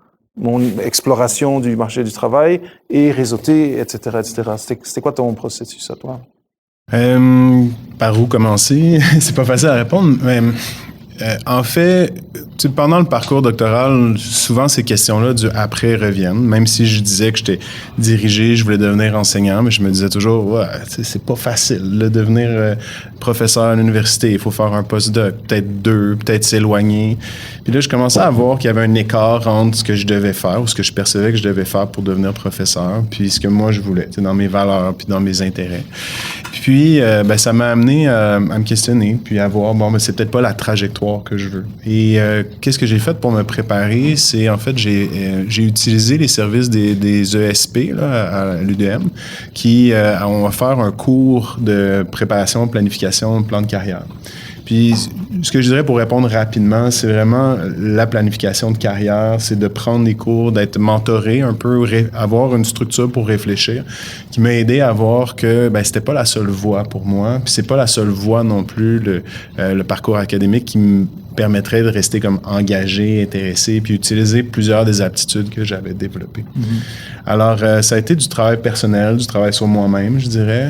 exploration du marché du travail et réseauter, etc., etc. C'était quoi ton processus à toi? Par où commencer? C'est pas facile à répondre, mais en fait, pendant le parcours doctoral, souvent ces questions-là du après reviennent. Même si je disais que j'étais dirigé, je voulais devenir enseignant, mais je me disais toujours, ouais, c'est pas facile de devenir professeur à l'université. Il faut faire un postdoc, peut-être 2, peut-être s'éloigner. Puis là, je commençais à voir qu'il y avait un écart entre ce que je devais faire ou ce que je percevais que je devais faire pour devenir professeur, puis ce que moi je voulais, dans mes valeurs puis dans mes intérêts. Puis, ça m'a amené à me questionner, puis à voir, c'est peut-être pas la trajectoire que je veux. Et qu'est-ce que j'ai fait pour me préparer? C'est, en fait, j'ai utilisé les services des ESP là, à l'UDM qui ont offert un cours de préparation, planification, plan de carrière. Puis, ce que je dirais pour répondre rapidement, c'est vraiment la planification de carrière, c'est de prendre des cours, d'être mentoré un peu, avoir une structure pour réfléchir, qui m'a aidé à voir que c'était pas la seule voie pour moi, puis c'est pas la seule voie non plus, le parcours académique qui me permettrait de rester comme engagé, intéressé, puis utiliser plusieurs des aptitudes que j'avais développées. Mm-hmm. Alors, ça a été du travail personnel, du travail sur moi-même, je dirais.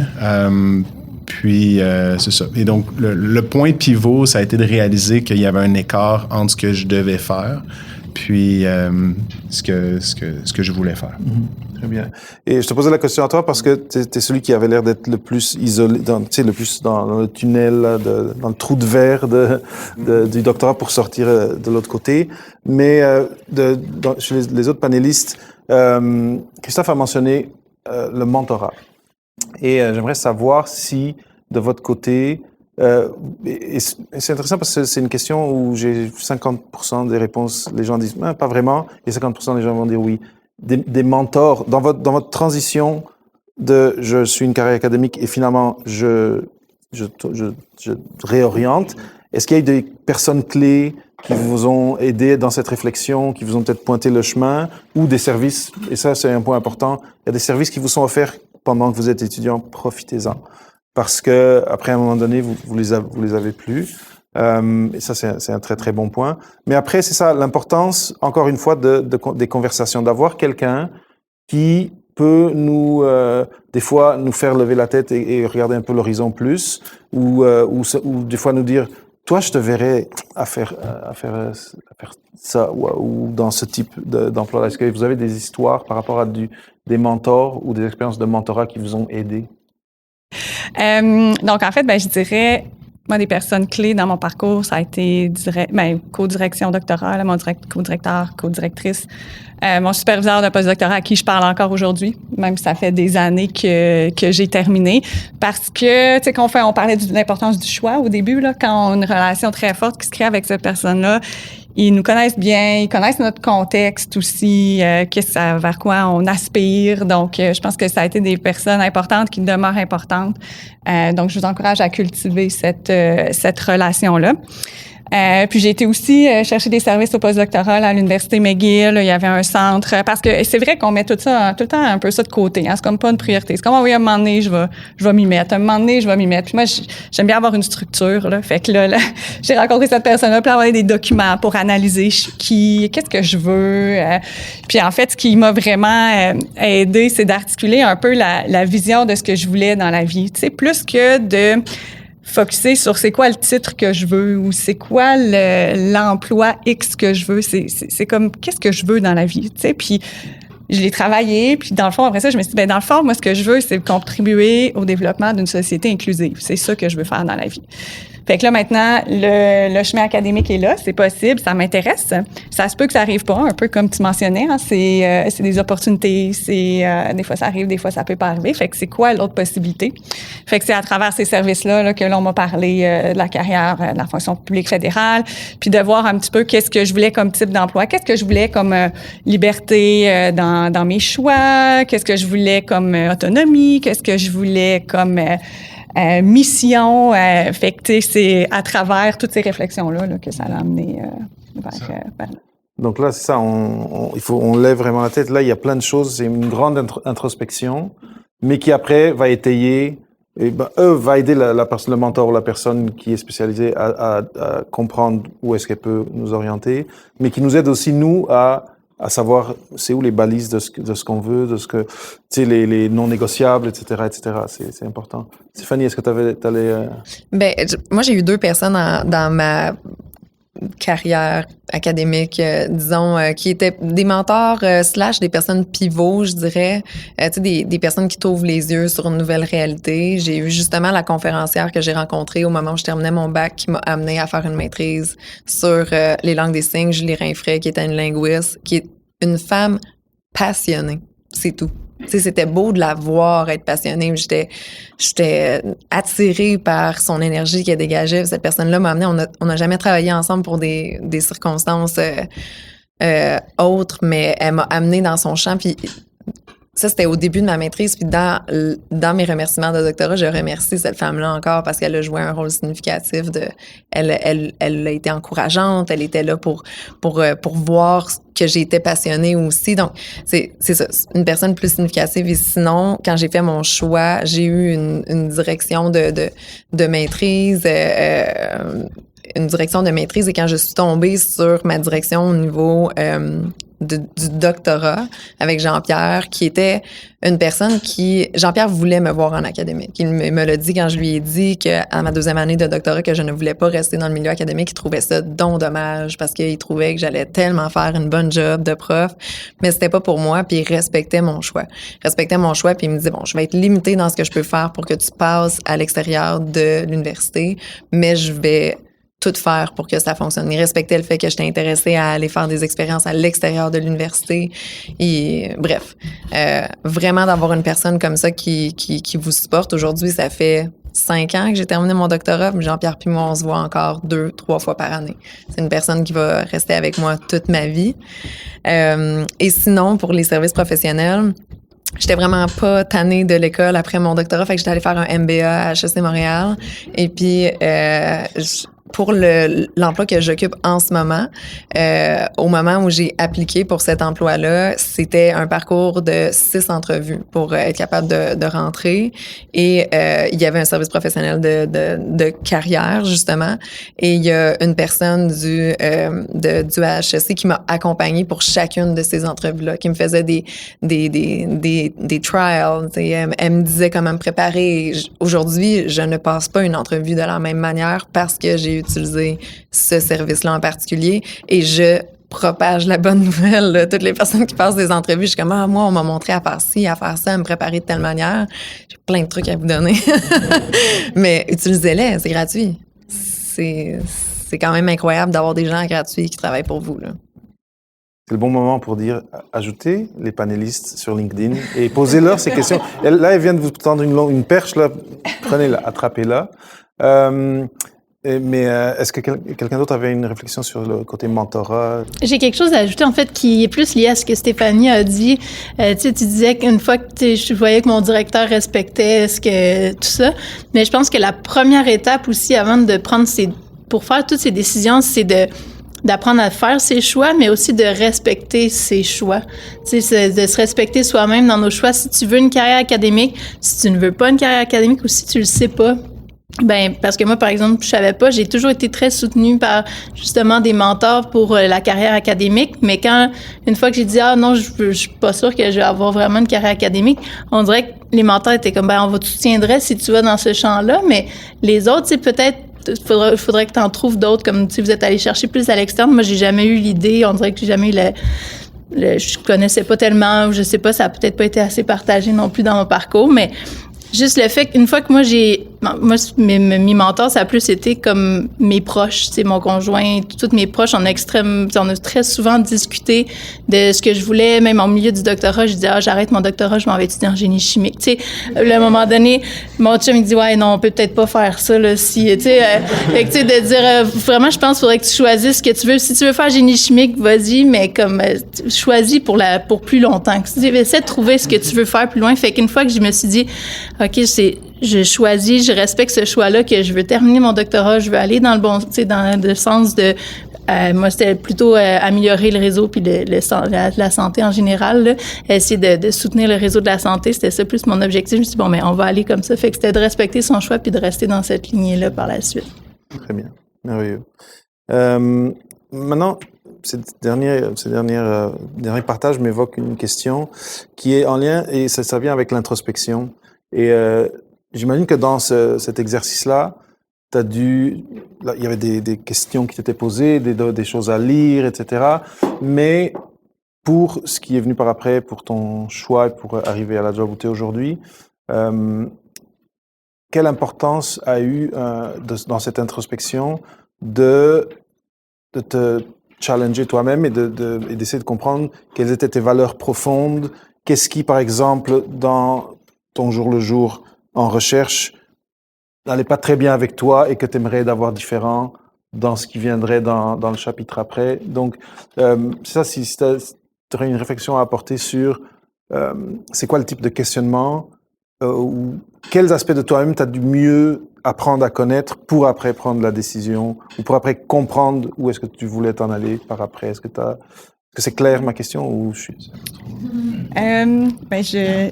Puis, c'est ça. Et donc, le point pivot, ça a été de réaliser qu'il y avait un écart entre ce que je devais faire puis ce que je voulais faire. Mm-hmm. Très bien. Et je te posais la question à toi parce que tu es celui qui avait l'air d'être le plus isolé, le plus dans le tunnel, dans le trou de verre du doctorat pour sortir de l'autre côté. Mais chez les autres panélistes, Christophe a mentionné le mentorat. Et j'aimerais savoir si, de votre côté, et c'est intéressant parce que c'est une question où j'ai 50% des réponses, les gens disent pas vraiment, et 50% des gens vont dire oui. Des mentors, dans votre transition de je suis une carrière académique et finalement je réoriente, est-ce qu'il y a eu des personnes clés qui vous ont aidé dans cette réflexion, qui vous ont peut-être pointé le chemin, ou des services, et ça c'est un point important, il y a des services qui vous sont offerts pendant que vous êtes étudiant, profitez-en. Parce que après un moment donné, vous les avez plus. Et ça, c'est un très, très bon point. Mais après, c'est ça, l'importance, encore une fois, des conversations, d'avoir quelqu'un qui peut des fois, nous faire lever la tête et regarder un peu l'horizon plus, ou des fois nous dire, toi, je te verrais à faire ça, ou dans ce type d'emploi. Est-ce que vous avez des histoires par rapport à des mentors ou des expériences de mentorat qui vous ont aidé? Donc, en fait, je dirais, Moi, des personnes clés dans mon parcours, ça a été co-direction doctorat, là, mon co-directeur, co-directrice, mon superviseur de postdoctorat à qui je parle encore aujourd'hui, même si ça fait des années que j'ai terminé. Parce que, tu sais, on parlait de l'importance du choix au début, là, quand on a une relation très forte qui se crée avec cette personne-là, ils nous connaissent bien, ils connaissent notre contexte aussi, vers quoi on aspire. Donc, je pense que ça a été des personnes importantes qui demeurent importantes. Donc, je vous encourage à cultiver cette relation-là. Puis j'ai été aussi chercher des services au postdoctorat à l'Université McGill. Il y avait un centre. Parce que c'est vrai qu'on met tout le temps un peu ça de côté. Hein. C'est comme pas une priorité. C'est comme, oui, à un moment donné, je vais m'y mettre. À un moment donné, je vais m'y mettre. Puis moi, j'aime bien avoir une structure. Là. Fait que là j'ai rencontré cette personne-là pour avoir des documents pour analyser qu'est-ce que je veux. Puis en fait, ce qui m'a vraiment aidé, c'est d'articuler un peu la vision de ce que je voulais dans la vie. Tu sais, plus que de focusser sur c'est quoi le titre que je veux ou c'est quoi l'emploi X que je veux. C'est comme qu'est-ce que je veux dans la vie, tu sais. Puis je l'ai travaillé, puis dans le fond, après ça, je me suis dit, dans le fond, moi, ce que je veux, c'est contribuer au développement d'une société inclusive. C'est ça que je veux faire dans la vie. Fait que là, maintenant, le chemin académique est là, c'est possible, ça m'intéresse. Ça se peut que ça arrive pas, un peu comme tu mentionnais, hein, c'est des opportunités, des fois ça arrive, des fois ça peut pas arriver. Fait que c'est quoi l'autre possibilité? Fait que c'est à travers ces services-là là, que l'on m'a parlé de la carrière de la fonction publique fédérale, puis de voir un petit peu qu'est-ce que je voulais comme type d'emploi, qu'est-ce que je voulais comme liberté dans mes choix, qu'est-ce que je voulais comme autonomie, qu'est-ce que je voulais comme mission. Fait que c'est à travers toutes ces réflexions-là que ça l'a amené vers là. Donc là, c'est ça, on lève vraiment la tête. Là, il y a plein de choses, c'est une grande introspection, mais qui après va étayer, va aider le mentor ou la personne qui est spécialisée à comprendre où est-ce qu'elle peut nous orienter, mais qui nous aide aussi, nous, à savoir c'est où les balises de ce qu'on veut, de ce que, tu sais, les non négociables, etc., etc. C'est important. Stéphanie, est-ce que t'allais... moi, j'ai eu 2 personnes dans ma carrière académique, disons, qui étaient des mentors / des personnes pivots, je dirais. Tu sais, des personnes qui t'ouvrent les yeux sur une nouvelle réalité. J'ai eu justement la conférencière que j'ai rencontrée au moment où je terminais mon bac qui m'a amenée à faire une maîtrise sur les langues des signes, Julie Rinfray, qui était une linguiste, qui est une femme passionnée. C'est tout. Tu sais, c'était beau de la voir être passionnée. J'étais attirée par son énergie qu'elle dégageait. Cette personne-là m'a amenée. On n'a jamais travaillé ensemble pour des circonstances autres, mais elle m'a amenée dans son champ. Puis ça, c'était au début de ma maîtrise. Puis dans mes remerciements de doctorat, je remercie cette femme-là encore parce qu'elle a joué un rôle significatif. Elle a été encourageante. Elle était là pour voir que j'étais passionnée aussi. Donc, c'est ça, une personne plus significative. Et sinon, quand j'ai fait mon choix, j'ai eu une direction de maîtrise, une direction de maîtrise. Et quand je suis tombée sur ma direction au niveau du doctorat avec Jean-Pierre, qui était une personne Jean-Pierre voulait me voir en académique. Il me l'a dit quand je lui ai dit qu'à ma 2e année de doctorat, que je ne voulais pas rester dans le milieu académique. Il trouvait ça donc dommage parce qu'il trouvait que j'allais tellement faire une bonne job de prof, mais c'était pas pour moi, puis il respectait mon choix. Puis il me disait, bon, je vais être limitée dans ce que je peux faire pour que tu passes à l'extérieur de l'université, mais je vais tout faire pour que ça fonctionne. Il respectait le fait que j'étais intéressée à aller faire des expériences à l'extérieur de l'université. Et bref, vraiment d'avoir une personne comme ça qui vous supporte. Aujourd'hui, ça fait 5 ans que j'ai terminé mon doctorat. Jean-Pierre puis moi, on se voit encore 2-3 fois par année. C'est une personne qui va rester avec moi toute ma vie. Et sinon, pour les services professionnels, j'étais vraiment pas tannée de l'école après mon doctorat. Fait que j'étais allée faire un MBA à HEC Montréal. Et puis, pour l'emploi que j'occupe en ce moment, au moment où j'ai appliqué pour cet emploi-là, c'était un parcours de 6 entrevues pour être capable de rentrer. Et il y avait un service professionnel de carrière, justement. Et il y a une personne du HEC qui m'a accompagnée pour chacune de ces entrevues-là, qui me faisait des trials. Elle me disait comment me préparer. Aujourd'hui, je ne passe pas une entrevue de la même manière parce que j'ai utiliser ce service-là en particulier et je propage la bonne nouvelle. Là. Toutes les personnes qui passent des entrevues, je suis comme, moi, on m'a montré à faire ci, à faire ça, à me préparer de telle manière. J'ai plein de trucs à vous donner. Mais utilisez-les, c'est gratuit. c'est quand même incroyable d'avoir des gens gratuits qui travaillent pour vous, là. C'est le bon moment pour dire, ajoutez les panélistes sur LinkedIn et posez-leur ces questions. Là, elles viennent de vous tendre une perche, là, prenez-la, attrapez-la. Mais est-ce que quelqu'un d'autre avait une réflexion sur le côté mentorat? J'ai quelque chose à ajouter, en fait, qui est plus lié à ce que Stéphanie a dit. Tu disais qu'une fois que je voyais que mon directeur respectait tout ça, mais je pense que la première étape aussi, avant de prendre pour faire toutes ces décisions, c'est d'apprendre à faire ses choix, mais aussi de respecter ses choix. Tu sais, de se respecter soi-même dans nos choix. Si tu veux une carrière académique, si tu ne veux pas une carrière académique ou si tu le sais pas, ben parce que moi, par exemple, je savais pas, j'ai toujours été très soutenue par justement des mentors pour la carrière académique, mais une fois que j'ai dit « Ah non, je suis pas sûre que je vais avoir vraiment une carrière académique », on dirait que les mentors étaient comme « Ben, on te soutiendrait si tu vas dans ce champ-là », mais les autres, c'est peut-être faudrait que tu en trouves d'autres, comme si vous êtes allé chercher plus à l'externe. Moi, j'ai jamais eu l'idée, on dirait que j'ai jamais eu je connaissais pas tellement, je sais pas, ça a peut-être pas été assez partagé non plus dans mon parcours, mais juste le fait qu'une fois que moi, mes mentors, ça a plus été comme mes proches, tu sais, mon conjoint, tous mes proches, on a très souvent discuté de ce que je voulais, même au milieu du doctorat, je disais, j'arrête mon doctorat, je m'en vais étudier en génie chimique, tu sais. À un moment donné, mon chum, il dit, ouais, non, on peut peut-être pas faire ça, là, si, tu sais, fait que, tu sais, de dire, vraiment, je pense qu'il faudrait que tu choisisses ce que tu veux. Si tu veux faire génie chimique, vas-y, mais comme, choisis pour plus longtemps. Essaie de trouver ce que tu veux faire plus loin. Fait qu'une fois que je me suis dit, OK, je choisis, je respecte ce choix-là, que je veux terminer mon doctorat, je veux aller dans le bon, tu sais, dans le sens de, moi, c'était plutôt améliorer le réseau puis la santé en général, là. Essayer de soutenir le réseau de la santé, c'était ça plus mon objectif. Je me suis dit, bon, mais on va aller comme ça. Fait que c'était de respecter son choix puis de rester dans cette lignée-là par la suite. Très bien, merveilleux. Maintenant, ces derniers partages m'évoquent une question qui est en lien, et ça vient avec l'introspection. Et j'imagine que dans cet exercice-là, il y avait des questions qui t'étaient posées, des choses à lire, etc. Mais pour ce qui est venu par après, pour ton choix, pour arriver à la job où tu es aujourd'hui, quelle importance a eu dans cette introspection de te challenger toi-même et d'essayer de comprendre quelles étaient tes valeurs profondes? Qu'est-ce qui, par exemple, dans ton jour le jour en recherche, n'allait pas très bien avec toi et que tu aimerais d'avoir différent dans ce qui viendrait dans le chapitre après. Donc, ça, si tu aurais une réflexion à apporter sur c'est quoi le type de questionnement ou quels aspects de toi-même tu as dû mieux apprendre à connaître pour après prendre la décision ou pour après comprendre où est-ce que tu voulais t'en aller par après. Est-ce que c'est clair ma question ou je suis...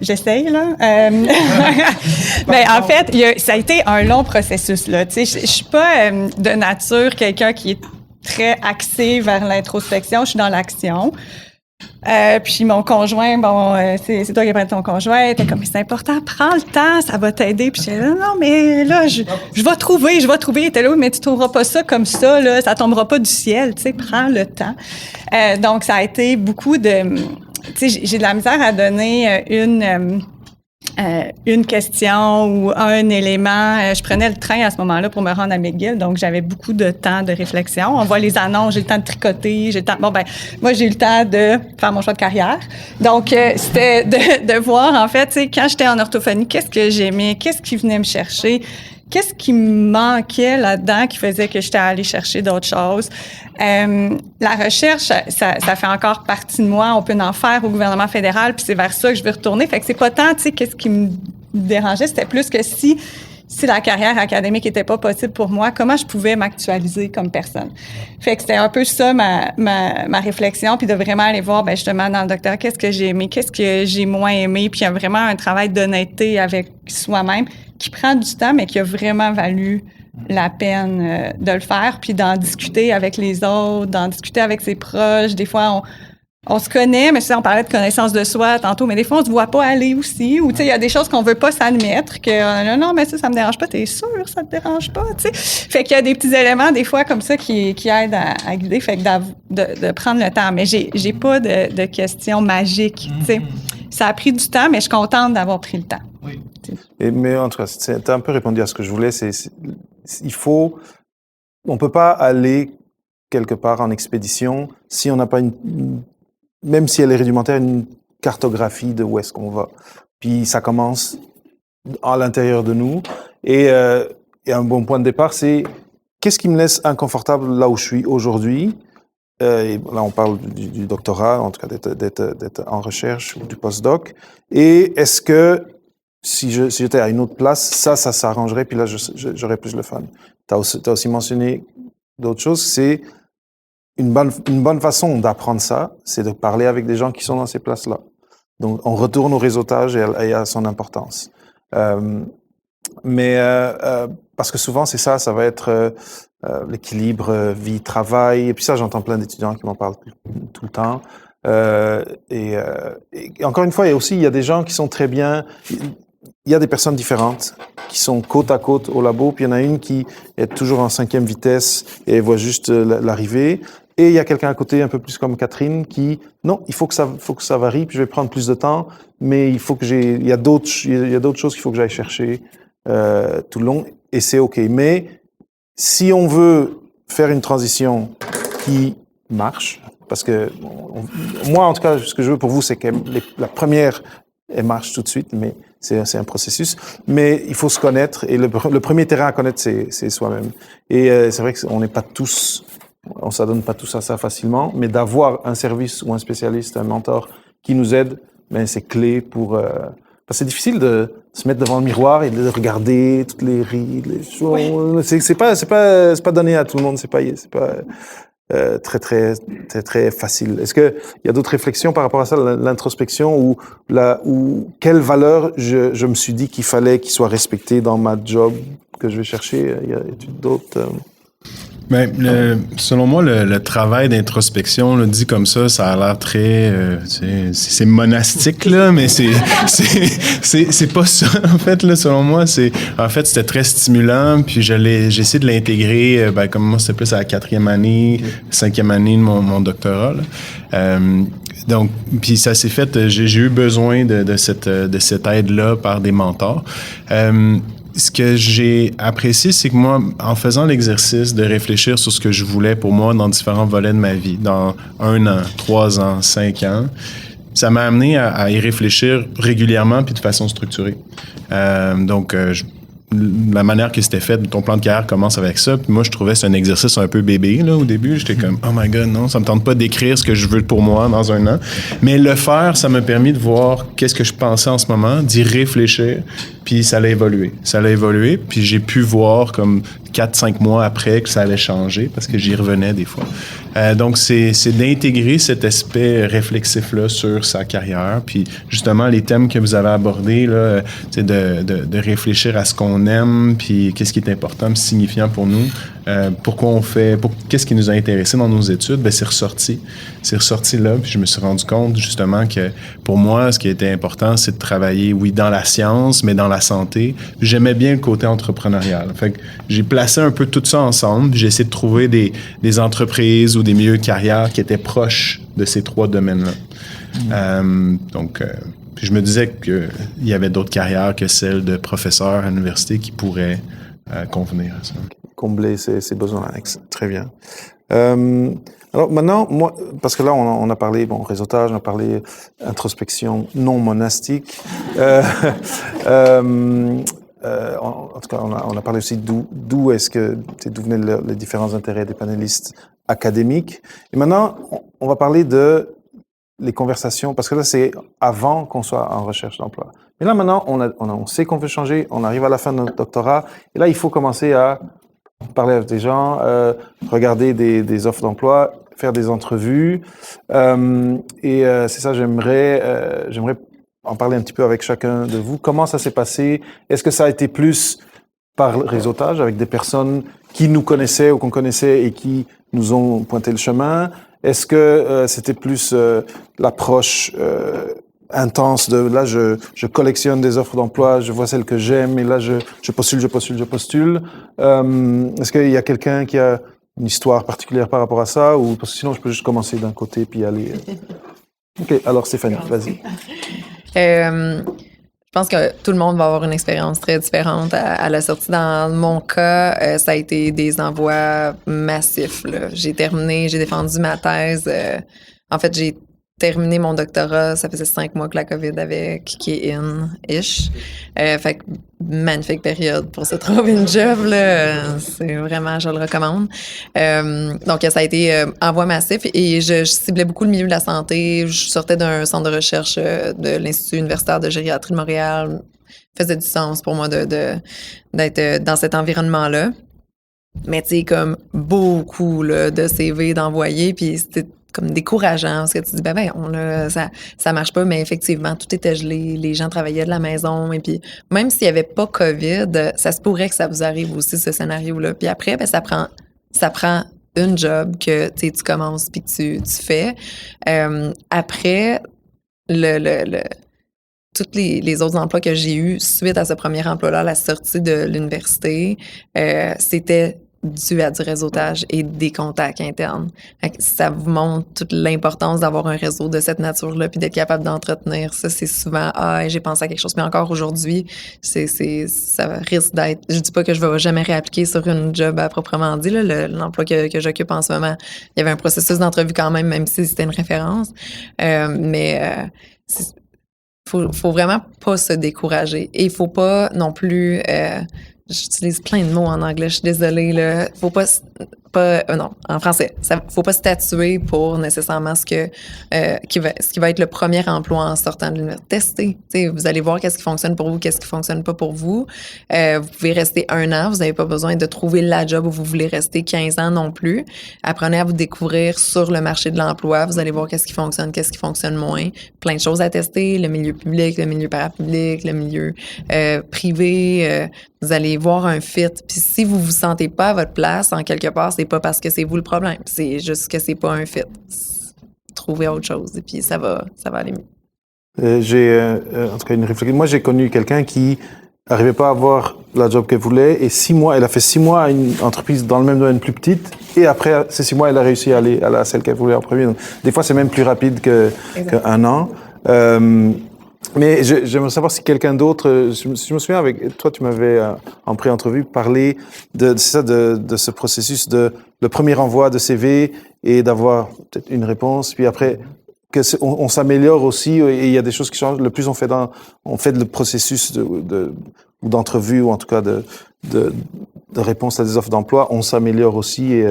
J'essaye, là. Ben, en fait, ça a été un long processus, là. Tu sais, je suis pas de nature quelqu'un qui est très axé vers l'introspection. Je suis dans l'action. Puis mon conjoint, c'est toi qui appelles ton conjoint, il était comme, c'est important, prends le temps, ça va t'aider. Puis je disais, non, mais là, je vais trouver. Il était là, mais tu trouveras pas ça comme ça, là, ça tombera pas du ciel, tu sais, prends le temps. Donc, ça a été beaucoup de, tu sais, j'ai de la misère à donner une question ou un élément. Je prenais le train à ce moment-là pour me rendre à McGill, donc j'avais beaucoup de temps de réflexion. On voit les annonces, j'ai le temps de tricoter, moi j'ai eu le temps de faire mon choix de carrière. Donc c'était de voir en fait, tu sais, quand j'étais en orthophonie, qu'est-ce que j'aimais, qu'est-ce qui venait me chercher, qu'est-ce qui me manquait là-dedans qui faisait que j'étais allée chercher d'autres choses. La recherche, ça fait encore partie de moi. On peut en faire au gouvernement fédéral, puis c'est vers ça que je veux retourner. Fait que c'est pas tant, tu sais, qu'est-ce qui me dérangeait, c'était plus que si la carrière académique était pas possible pour moi, comment je pouvais m'actualiser comme personne. Fait que c'était un peu ça ma réflexion, puis de vraiment aller voir, justement, dans le doctorat, qu'est-ce que j'ai aimé, qu'est-ce que j'ai moins aimé, puis il y a vraiment un travail d'honnêteté avec soi-même qui prend du temps, mais qui a vraiment valu la peine de le faire, puis d'en discuter avec les autres, d'en discuter avec ses proches. Des fois, on se connaît, mais on parlait de connaissance de soi tantôt, mais des fois, on se voit pas aller aussi, ou tu sais, il y a des choses qu'on veut pas s'admettre, que non, mais ça me dérange pas, t'es sûr, ça te dérange pas, tu sais. Fait qu'il y a des petits éléments, des fois, comme ça, qui aident à guider, fait que de prendre le temps. Mais j'ai pas de questions magiques, tu sais. Ça a pris du temps, mais je suis contente d'avoir pris le temps. Oui. Mais en tout cas, tu as un peu répondu à ce que je voulais. Il faut on peut pas aller quelque part en expédition si on n'a pas même si elle est rudimentaire, une cartographie de où est-ce qu'on va. Puis ça commence à l'intérieur de nous. Et un bon point de départ, c'est qu'est-ce qui me laisse inconfortable là où je suis aujourd'hui? Et là, on parle du doctorat, en tout cas d'être en recherche ou du postdoc. Et est-ce que si j'étais à une autre place, ça s'arrangerait, puis là, j'aurais plus le fun. Tu as aussi mentionné d'autres choses. C'est une bonne façon d'apprendre ça, c'est de parler avec des gens qui sont dans ces places-là. Donc, on retourne au réseautage et à son importance. Parce que souvent, c'est ça va être l'équilibre vie-travail. Et puis ça, j'entends plein d'étudiants qui m'en parlent tout le temps. Et encore une fois, il y a des gens qui sont très bien. Il y a des personnes différentes qui sont côte à côte au labo, puis il y en a une qui est toujours en 5e vitesse et elle voit juste l'arrivée. Et il y a quelqu'un à côté, un peu plus comme Catherine, qui non, il faut que ça varie, puis je vais prendre plus de temps, mais il y a d'autres choses qu'il faut que j'aille chercher tout le long, et c'est OK. Mais si on veut faire une transition qui marche, parce que moi, en tout cas, ce que je veux pour vous, c'est que la première, elle marche tout de suite, mais c'est un processus. Mais il faut se connaître, et le premier terrain à connaître, c'est soi-même. Et c'est vrai qu'on n'est pas tous, on s'adonne pas tous à ça facilement, mais d'avoir un service ou un spécialiste, un mentor qui nous aide, ben c'est clé pour... parce que c'est difficile de se mettre devant le miroir et de regarder toutes les rides, les choses. Oui. C'est pas donné à tout le monde, c'est pas très facile. Est-ce que il y a d'autres réflexions par rapport à ça, l'introspection ou quelle valeur je me suis dit qu'il fallait qu'il soit respecté dans ma job que je vais chercher? Il y a d'autres... Selon moi, le travail d'introspection, là, dit comme ça a l'air très, c'est monastique là, mais c'est pas ça en fait là. Selon moi, c'était très stimulant. Puis j'ai essayé de l'intégrer. Comme moi, c'était plus à la 4e année, 5e année de mon doctorat. Donc, puis ça s'est fait. J'ai eu besoin de cette aide-là par des mentors. Ce que j'ai apprécié, c'est que moi, en faisant l'exercice de réfléchir sur ce que je voulais pour moi dans différents volets de ma vie, dans 1 an, 3 ans, 5 ans, ça m'a amené à y réfléchir régulièrement puis de façon structurée. La manière que c'était fait, ton plan de carrière commence avec ça. Puis moi, je trouvais que c'est un exercice un peu bébé là au début. J'étais comme « Oh my God, non, ça me tente pas d'écrire ce que je veux pour moi dans 1 an. » Mais le faire, ça m'a permis de voir qu'est-ce que je pensais en ce moment, d'y réfléchir, puis ça allait évoluer. Ça allait évoluer, puis j'ai pu voir comme 4-5 mois après que ça allait changer parce que j'y revenais des fois. Donc, c'est d'intégrer cet aspect réflexif-là sur sa carrière. Puis, justement, les thèmes que vous avez abordés, là, c'est de réfléchir à ce qu'on aime, puis qu'est-ce qui est important, signifiant pour nous. Pourquoi on fait... qu'est-ce qui nous a intéressés dans nos études? Ben, c'est ressorti. C'est ressorti là, puis je me suis rendu compte, justement, que pour moi, ce qui était important, c'est de travailler, oui, dans la science, mais dans la santé. J'aimais bien le côté entrepreneurial. Fait que j'ai placé un peu tout ça ensemble, j'ai essayé de trouver des entreprises ou des milieux de carrière qui étaient proches de ces 3 domaines-là. Puis je me disais qu'il y avait d'autres carrières que celle de professeur à l'université qui pourraient convenir à ça. Combler ses besoins annexes. Très bien. Alors maintenant, moi, parce que là, on a parlé réseautage, on a parlé introspection non monastique. En tout cas, on a parlé aussi d'où venaient les différents intérêts des panélistes académiques. Et maintenant, on va parler de les conversations, parce que là, c'est avant qu'on soit en recherche d'emploi. Mais là, maintenant, on sait qu'on veut changer, on arrive à la fin de notre doctorat, et là, il faut commencer à parler avec des gens, regarder des offres d'emploi, faire des entrevues. C'est ça, j'aimerais en parler un petit peu avec chacun de vous. Comment ça s'est passé? Est-ce que ça a été plus par le réseautage, avec des personnes qui nous connaissaient ou qu'on connaissait et qui nous ont pointé le chemin? Est-ce que c'était plus l'approche intense de là, je collectionne des offres d'emploi, je vois celles que j'aime et là, je postule. Est-ce qu'il y a quelqu'un qui a une histoire particulière par rapport à ça, ou parce que sinon, je peux juste commencer d'un côté puis aller... OK, alors Stéphanie, vas-y. Je Je pense que tout le monde va avoir une expérience très différente à la sortie. Dans mon cas, ça a été des envois massifs, là. J'ai défendu ma thèse. En fait, j'ai terminé mon doctorat. Ça faisait 5 mois que la COVID avait kické in-ish. Fait que magnifique période pour se trouver une job, là. C'est vraiment, je le recommande. Donc, ça a été envoi massif et je ciblais beaucoup le milieu de la santé. Je sortais d'un centre de recherche de l'Institut universitaire de gériatrie de Montréal. Faisait du sens pour moi d'être dans cet environnement-là. Mais tu sais, comme beaucoup là, de CV d'envoyer, puis c'était comme décourageant parce que tu dis ça marche pas, mais effectivement tout était gelé, les gens travaillaient de la maison et puis même s'il y avait pas COVID, ça se pourrait que ça vous arrive aussi ce scénario-là. Puis après ça prend une job que tu commences puis que tu fais. Après tous les autres emplois que j'ai eus suite à ce premier emploi-là, à la sortie de l'université, c'était dû à du réseautage et des contacts internes. Ça vous montre toute l'importance d'avoir un réseau de cette nature-là puis d'être capable d'entretenir ça. C'est souvent « j'ai pensé à quelque chose », mais encore aujourd'hui, ça risque d'être... Je dis pas que je vais jamais réappliquer sur une job à proprement dit, là, l'emploi que j'occupe en ce moment. Il y avait un processus d'entrevue quand même si c'était une référence. Faut vraiment pas se décourager. Et il faut pas non plus... j'utilise plein de mots en anglais, je suis désolée, là. Faut pas en français. Faut pas statuer pour nécessairement ce qui va être le premier emploi en sortant de l'université. Testez. T'sais, vous allez voir qu'est-ce qui fonctionne pour vous, qu'est-ce qui fonctionne pas pour vous. Vous pouvez rester 1 an. Vous n'avez pas besoin de trouver la job où vous voulez rester 15 ans non plus. Apprenez à vous découvrir sur le marché de l'emploi. Vous allez voir qu'est-ce qui fonctionne moins. Plein de choses à tester. Le milieu public, le milieu parapublic, le milieu privé. Vous allez voir un fit. Puis si vous vous sentez pas à votre place, en quelque part, c'est pas parce que c'est vous le problème. C'est juste que c'est pas un fit. Trouvez autre chose et puis ça va aller mieux. J'ai en tout cas une réflexion. Moi, j'ai connu quelqu'un qui n'arrivait pas à avoir la job qu'elle voulait et 6 mois, elle a fait 6 mois à une entreprise dans le même domaine plus petite et après ces 6 mois, elle a réussi à aller à celle qu'elle voulait en premier. Donc, des fois, c'est même plus rapide qu'un an. Mais j'aimerais savoir si quelqu'un d'autre, je me souviens avec toi, tu m'avais en pré-entrevue parlé de ce processus de le premier envoi de CV et d'avoir peut-être une réponse, puis après on s'améliore aussi et il y a des choses qui changent. Le plus on fait le processus ou d'entrevue ou en tout cas de réponse à des offres d'emploi, on s'améliore aussi. Et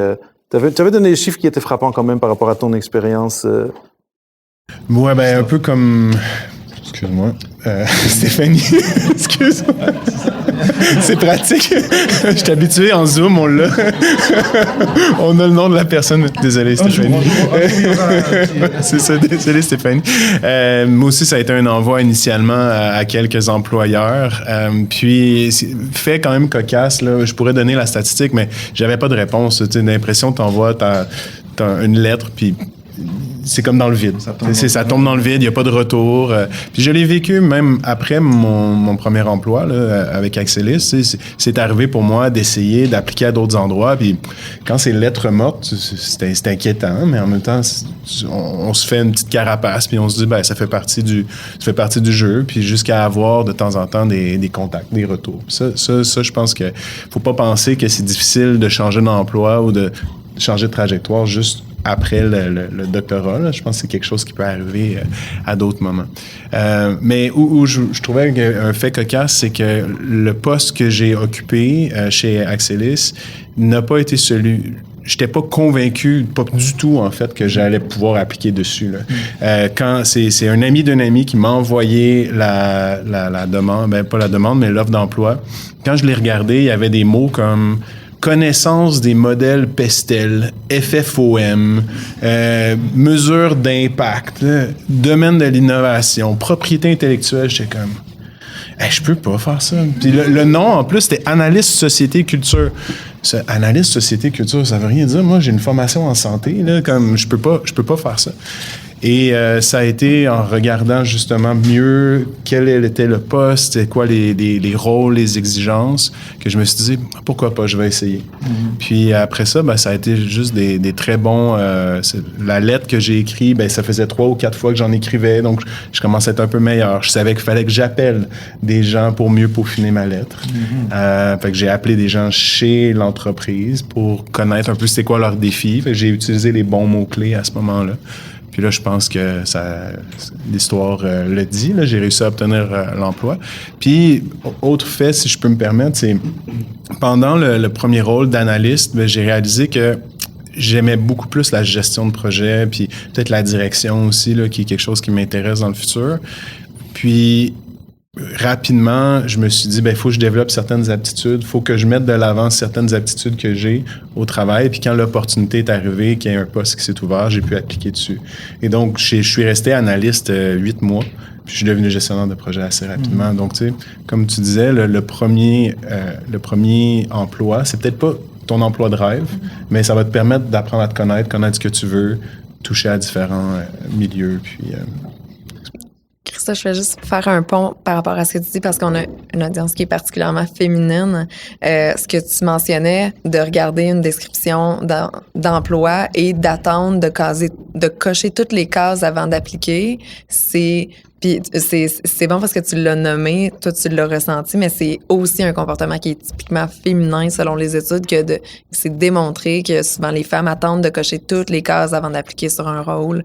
tu avais donné des chiffres qui étaient frappants quand même par rapport à ton expérience. Ouais, ben un peu comme. Excuse-moi. Stéphanie, excuse-moi. C'est pratique. Je suis habitué en Zoom, on l'a. On a le nom de la personne. Désolé, Stéphanie. C'est ça, désolé, Stéphanie. Moi aussi, ça a été un envoi initialement à quelques employeurs. Puis, fait quand même cocasse, là. Je pourrais donner la statistique, mais j'avais pas de réponse. Tu sais, l'impression que t'envoies, t'as une lettre, puis c'est comme dans le vide. Ça tombe dans le vide, il n'y a pas de retour. Puis je l'ai vécu même après mon premier emploi là, avec Axelis. C'est arrivé pour moi d'essayer d'appliquer à d'autres endroits. Puis quand c'est lettre morte, c'est inquiétant, mais en même temps, on se fait une petite carapace, puis on se dit, ben ça fait partie du jeu, puis jusqu'à avoir de temps en temps des contacts, des retours. Ça, je pense que faut pas penser que c'est difficile de changer d'emploi ou de changer de trajectoire juste après le doctorat. Là. Je pense que c'est quelque chose qui peut arriver à d'autres moments. Mais où je trouvais un fait cocasse, c'est que le poste que j'ai occupé chez Axelis n'a pas été celui... J'étais pas convaincu, pas du tout, en fait, que j'allais pouvoir appliquer dessus. Là. Quand c'est un ami d'un ami qui m'a envoyé la demande, ben pas la demande, mais l'offre d'emploi. Quand je l'ai regardé, il y avait des mots comme connaissance des modèles Pestel, FFOM, mesure d'impact, domaine de l'innovation, propriété intellectuelle. J'étais comme, je peux pas faire ça. Puis le nom, en plus, c'était analyste société culture. Analyste société culture, ça veut rien dire. Moi, j'ai une formation en santé, là, comme je peux pas faire ça. Et ça a été en regardant justement mieux quel était le poste, c'est quoi les rôles, les exigences, que je me suis dit, pourquoi pas, je vais essayer. Puis après ça, ben, ça a été juste des très bons... la lettre que j'ai écrite, ben, ça faisait 3 ou 4 fois que j'en écrivais, donc je commençais à être un peu meilleur. Je savais qu'il fallait que j'appelle des gens pour mieux peaufiner ma lettre. Fait que j'ai appelé des gens chez l'entreprise pour connaître un peu c'est quoi leurs défis. Fait que j'ai utilisé les bons mots-clés à ce moment-là. Puis là, je pense que l'histoire le dit. Là, j'ai réussi à obtenir l'emploi. Puis, autre fait, si je peux me permettre, c'est pendant le premier rôle d'analyste, ben, j'ai réalisé que j'aimais beaucoup plus la gestion de projet, puis peut-être la direction aussi, là, qui est quelque chose qui m'intéresse dans le futur. Puis, rapidement, je me suis dit, ben, il faut que je développe certaines aptitudes, il faut que je mette de l'avant certaines aptitudes que j'ai au travail. Puis quand l'opportunité est arrivée, qu'il y a un poste qui s'est ouvert, j'ai pu appliquer dessus. Et donc, je suis resté analyste 8 mois, puis je suis devenu gestionnaire de projet assez rapidement. Donc, tu sais, comme tu disais, le premier emploi, c'est peut-être pas ton emploi de rêve, mais ça va te permettre d'apprendre à te connaître ce que tu veux, toucher à différents milieux, puis... Christa, je vais juste faire un pont par rapport à ce que tu dis parce qu'on a une audience qui est particulièrement féminine. Ce que tu mentionnais de regarder une description d'emploi et d'attendre de cocher toutes les cases avant d'appliquer, c'est bon parce que tu l'as nommé, toi tu l'as ressenti, mais c'est aussi un comportement qui est typiquement féminin selon les études c'est démontré que souvent les femmes attendent de cocher toutes les cases avant d'appliquer sur un rôle.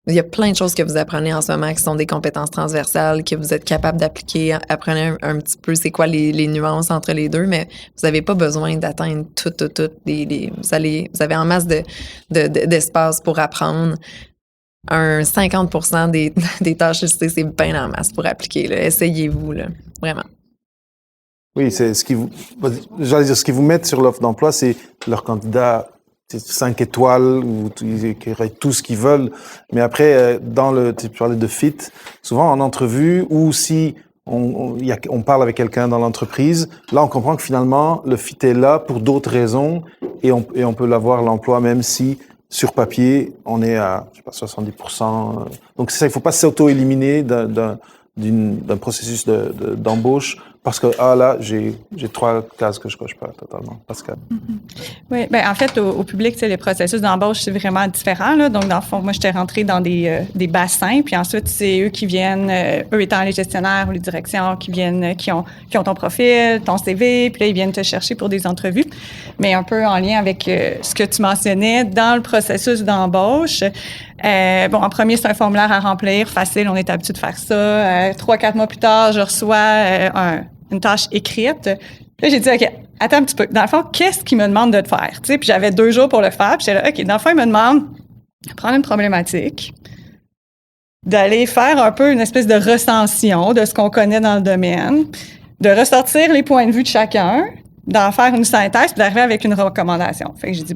Il y a plein de choses que vous apprenez en ce moment qui sont des compétences transversales, que vous êtes capable d'appliquer. Apprenez un petit peu c'est quoi les nuances entre les deux, mais vous n'avez pas besoin d'atteindre tout. Vous avez en masse d'espace pour apprendre. Un 50% des tâches listées, c'est bien en masse pour appliquer. Là. Essayez-vous, là, vraiment. Oui, c'est ce qui vous met sur l'offre d'emploi, c'est leur candidat 5 étoiles ou qui auraient tout ce qu'ils veulent. Mais après, tu parlais de fit, souvent en entrevue ou si on parle avec quelqu'un dans l'entreprise, là on comprend que finalement le fit est là pour d'autres raisons et on peut l'avoir l'emploi même si sur papier on est à 70%. Donc c'est ça, il faut pas s'auto-éliminer d'un processus d'embauche parce que là j'ai 3 cases que je coche pas totalement. Pascal. Oui, bien en fait au public, les processus d'embauche c'est vraiment différent là. Donc dans le fond, moi j'étais rentrée dans des bassins, puis ensuite c'est eux qui viennent, eux étant les gestionnaires ou les directions qui viennent, qui ont ton profil, ton CV, puis là ils viennent te chercher pour des entrevues. Mais un peu en lien avec ce que tu mentionnais dans le processus d'embauche. En premier, c'est un formulaire à remplir, facile, on est habitué de faire ça. 3-4 mois plus tard, je reçois une tâche écrite. Là, j'ai dit, OK, attends un petit peu. Dans le fond, qu'est-ce qu'il me demande de te faire? Puis j'avais 2 jours pour le faire. Puis j'étais là, OK, dans le fond, il me demande de prendre une problématique, d'aller faire un peu une espèce de recension de ce qu'on connaît dans le domaine, de ressortir les points de vue de chacun, d'en faire une synthèse, puis d'arriver avec une recommandation. Fait que j'ai dit,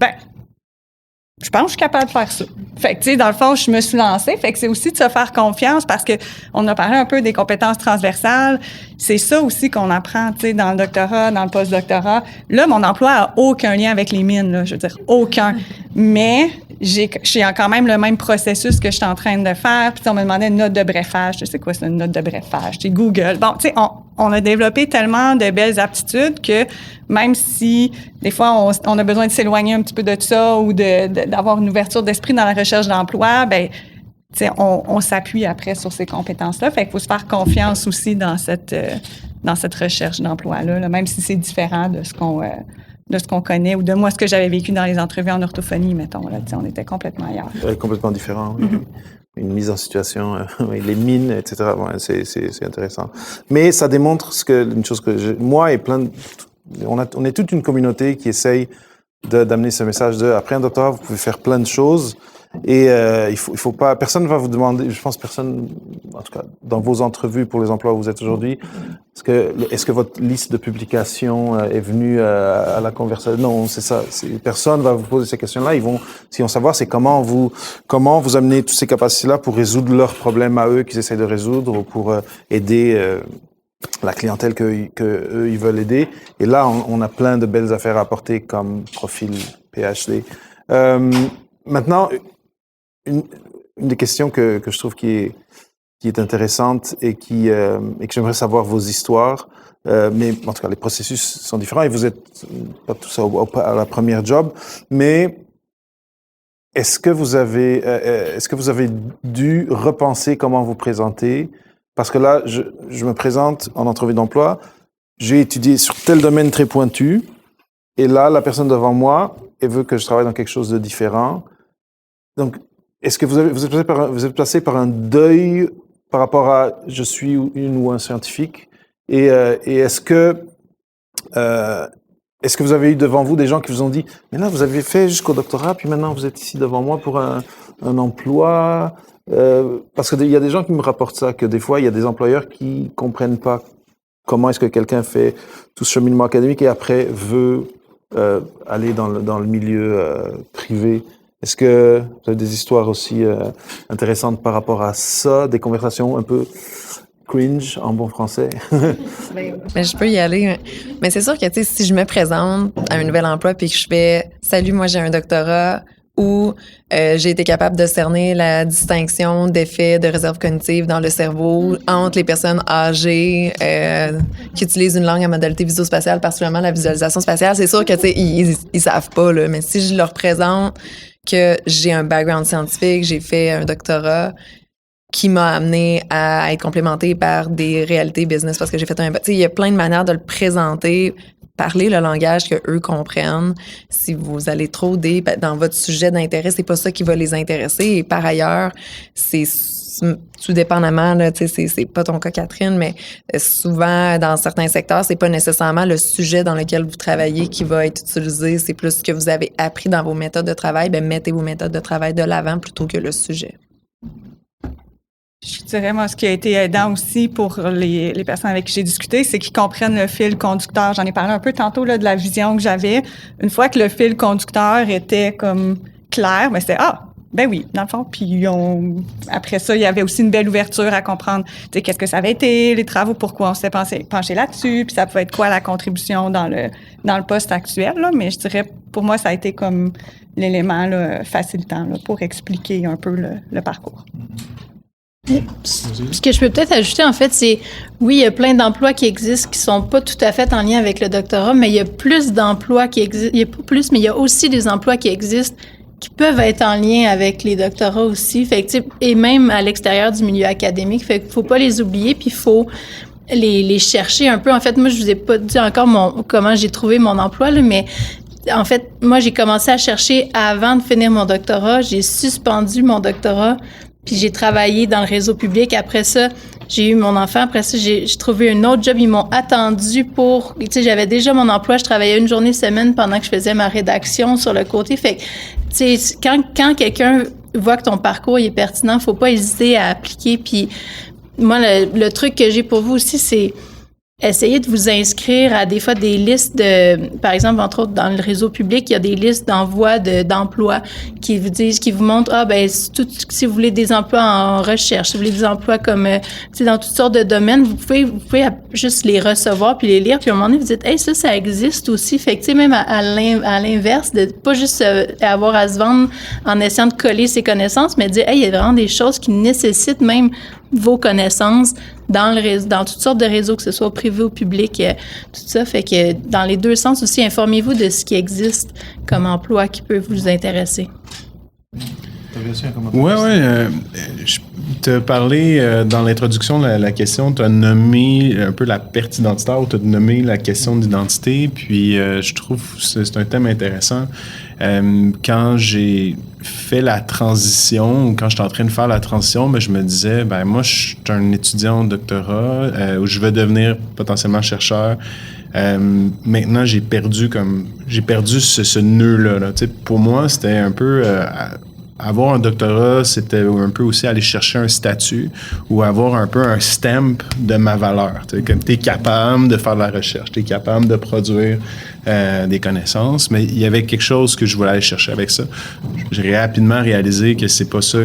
je pense que je suis capable de faire ça. Fait que, dans le fond, je me suis lancée. Fait que c'est aussi de se faire confiance parce que on a parlé un peu des compétences transversales. C'est ça aussi qu'on apprend, dans le doctorat, dans le post-doctorat. Là, mon emploi a aucun lien avec les mines, là. Je veux dire, aucun. Mais j'ai quand même le même processus que je suis en train de faire. Puis on me demandait une note de brefage. Tu sais quoi, c'est une note de brefage? C'est Google. Bon, tu sais, on a développé tellement de belles aptitudes que même si des fois on a besoin de s'éloigner un petit peu de ça ou d'avoir une ouverture d'esprit dans la recherche d'emploi, on s'appuie après sur ces compétences-là. Fait qu'il faut se faire confiance aussi dans cette recherche d'emploi-là, là, même si c'est différent de ce qu'on connaît ou de moi, ce que j'avais vécu dans les entrevues en orthophonie, mettons. Là, on était complètement ailleurs. Complètement différent, oui. Une mise en situation, les mines, etc. C'est intéressant. Mais ça démontre une chose que moi et on est toute une communauté qui essaye d'amener ce message après un doctorat, vous pouvez faire plein de choses et il faut pas, personne ne va vous demander, je pense personne, en tout cas dans vos entrevues pour les emplois où vous êtes aujourd'hui, est-ce que votre liste de publications est venue à la conversation? Non, c'est ça. Personne va vous poser ces questions-là. Si on savoir, c'est comment vous amenez toutes ces capacités-là pour résoudre leurs problèmes à eux qu'ils essayent de résoudre ou pour aider la clientèle que eux ils veulent aider. Et là, on a plein de belles affaires à apporter comme profil PhD. Maintenant, une des questions que je trouve qui est intéressante et que j'aimerais savoir vos histoires. Mais en tout cas, les processus sont différents et vous êtes pas tous à la première job. Mais est-ce que vous avez dû repenser comment vous présenter? Parce que là, je me présente en entrevue d'emploi. J'ai étudié sur tel domaine très pointu. Et là, la personne devant moi, elle veut que je travaille dans quelque chose de différent. Donc, est-ce que vous êtes passé par un deuil par rapport à je suis une ou un scientifique? Et est-ce que vous avez eu devant vous des gens qui vous ont dit « Mais là, vous avez fait jusqu'au doctorat, puis maintenant vous êtes ici devant moi pour un emploi ?» Parce qu'il y a des gens qui me rapportent ça, que des fois, il y a des employeurs qui comprennent pas comment est-ce que quelqu'un fait tout ce cheminement académique et après veut aller dans le milieu privé. Est-ce que vous avez des histoires aussi intéressantes par rapport à ça, des conversations un peu cringe en bon français? Mais je peux y aller. Mais c'est sûr que, tu sais, si je me présente à un nouvel emploi puis que je fais « Salut, moi j'ai un doctorat » ou j'ai été capable de cerner la distinction d'effets de réserve cognitive dans le cerveau entre les personnes âgées qui utilisent une langue à modalité visuospatiale, particulièrement la visualisation spatiale, c'est sûr que, tu sais, ils savent pas, là. Mais si je leur présente que j'ai un background scientifique, j'ai fait un doctorat qui m'a amené à être complémenté par des réalités business parce que j'ai fait tu sais, il y a plein de manières de le présenter, parler le langage que eux comprennent. Si vous allez trop dans votre sujet d'intérêt, c'est pas ça qui va les intéresser. Et par ailleurs, c'est tout dépendamment, là, tu sais, c'est pas ton cas, Catherine, mais souvent, dans certains secteurs, c'est pas nécessairement le sujet dans lequel vous travaillez qui va être utilisé. C'est plus ce que vous avez appris dans vos méthodes de travail. Ben, mettez vos méthodes de travail de l'avant plutôt que le sujet. Je dirais, moi, ce qui a été aidant aussi pour les personnes avec qui j'ai discuté, c'est qu'ils comprennent le fil conducteur. J'en ai parlé un peu tantôt là, de la vision que j'avais. Une fois que le fil conducteur était comme clair, ben c'était « Ah, ben oui, dans le fond. » Puis après ça, il y avait aussi une belle ouverture à comprendre qu'est-ce que ça avait été, les travaux, pourquoi on s'est penché là-dessus, puis ça pouvait être quoi la contribution dans le poste actuel. Là. Mais je dirais, pour moi, ça a été comme l'élément là, facilitant là, pour expliquer un peu le parcours. Ce que je peux peut-être ajouter, en fait, c'est, oui, il y a plein d'emplois qui existent qui sont pas tout à fait en lien avec le doctorat, mais il y a plus d'emplois qui existent, il y a pas plus, mais il y a aussi des emplois qui existent qui peuvent être en lien avec les doctorats aussi, fait que, et même à l'extérieur du milieu académique, fait qu'il faut pas les oublier, puis il faut les chercher un peu. En fait, moi, je vous ai pas dit encore comment j'ai trouvé mon emploi, là, mais en fait, moi, j'ai commencé à chercher avant de finir mon doctorat, j'ai suspendu mon doctorat. Puis j'ai travaillé dans le réseau public. Après ça, j'ai eu mon enfant. Après ça, j'ai trouvé un autre job. Ils m'ont attendu pour... Tu sais, j'avais déjà mon emploi. Je travaillais une journée semaine pendant que je faisais ma rédaction sur le côté. Fait que, tu sais, quand quelqu'un voit que ton parcours est pertinent, faut pas hésiter à appliquer. Puis moi, le truc que j'ai pour vous aussi, c'est essayez de vous inscrire à des fois des listes par exemple, entre autres, dans le réseau public, il y a des listes d'envoi d'emplois qui vous montrent, si vous voulez des emplois en recherche, si vous voulez des emplois comme, dans toutes sortes de domaines, vous pouvez juste les recevoir puis les lire, puis à un moment donné, vous dites, hey, ça existe aussi. Fait que, même à l'inverse, de pas juste avoir à se vendre en essayant de coller ses connaissances, mais de dire, hey, il y a vraiment des choses qui nécessitent même vos connaissances dans toutes sortes de réseaux, que ce soit privé ou public, tout ça. Fait que dans les deux sens aussi, informez-vous de ce qui existe comme emploi qui peut vous intéresser. Oui. Je te parlais dans l'introduction de la question, tu as nommé un peu la perte identitaire ou tu as nommé la question d'identité. Puis je trouve que c'est un thème intéressant. Quand j'ai fait la transition, ou quand j'étais en train de faire la transition, je me disais, moi, je suis un étudiant au doctorat où je vais devenir potentiellement chercheur. Maintenant, j'ai perdu ce nœud-là. Là. Pour moi, c'était un peu... avoir un doctorat, c'était un peu aussi aller chercher un statut ou avoir un peu un stamp de ma valeur. Comme tu es capable de faire de la recherche, tu es capable de produire des connaissances, mais il y avait quelque chose que je voulais aller chercher avec ça. J'ai rapidement réalisé que c'est pas ça,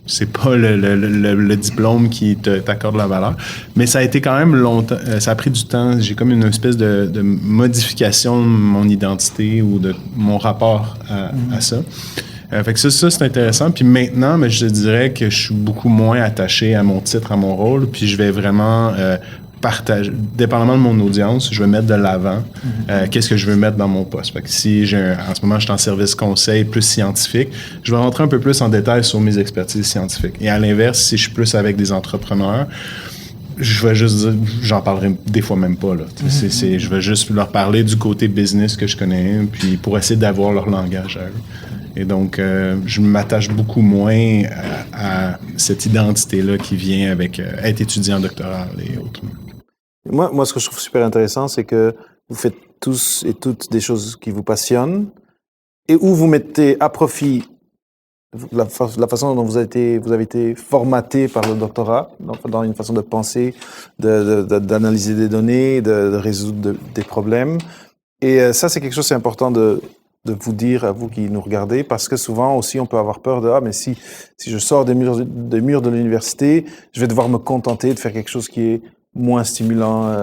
c'est pas le diplôme qui t'accorde la valeur. Mais ça a été quand même longtemps, ça a pris du temps. J'ai comme une espèce de modification de mon identité ou de mon rapport à ça. Fait que ça c'est intéressant. Puis maintenant, mais je dirais que je suis beaucoup moins attaché à mon titre, à mon rôle, puis je vais vraiment partager, dépendamment de mon audience, je vais mettre de l'avant qu'est-ce que je veux mettre dans mon poste. Fait que si en ce moment, je suis en service conseil plus scientifique, je vais rentrer un peu plus en détail sur mes expertises scientifiques. Et à l'inverse, si je suis plus avec des entrepreneurs, je vais juste dire, j'en parlerai des fois même pas, là. Je vais juste leur parler du côté business que je connais, puis pour essayer d'avoir leur langage à eux. Et donc, je m'attache beaucoup moins à cette identité-là qui vient avec être étudiant doctoral et autres. Moi, ce que je trouve super intéressant, c'est que vous faites tous et toutes des choses qui vous passionnent et où vous mettez à profit la façon dont vous avez été formaté par le doctorat, dans une façon de penser, d'analyser des données, de résoudre des problèmes. Et ça, c'est quelque chose, c'est important de vous dire à vous qui nous regardez, parce que souvent aussi, on peut avoir peur de « Ah, mais si je sors des murs de l'université, je vais devoir me contenter de faire quelque chose qui est moins stimulant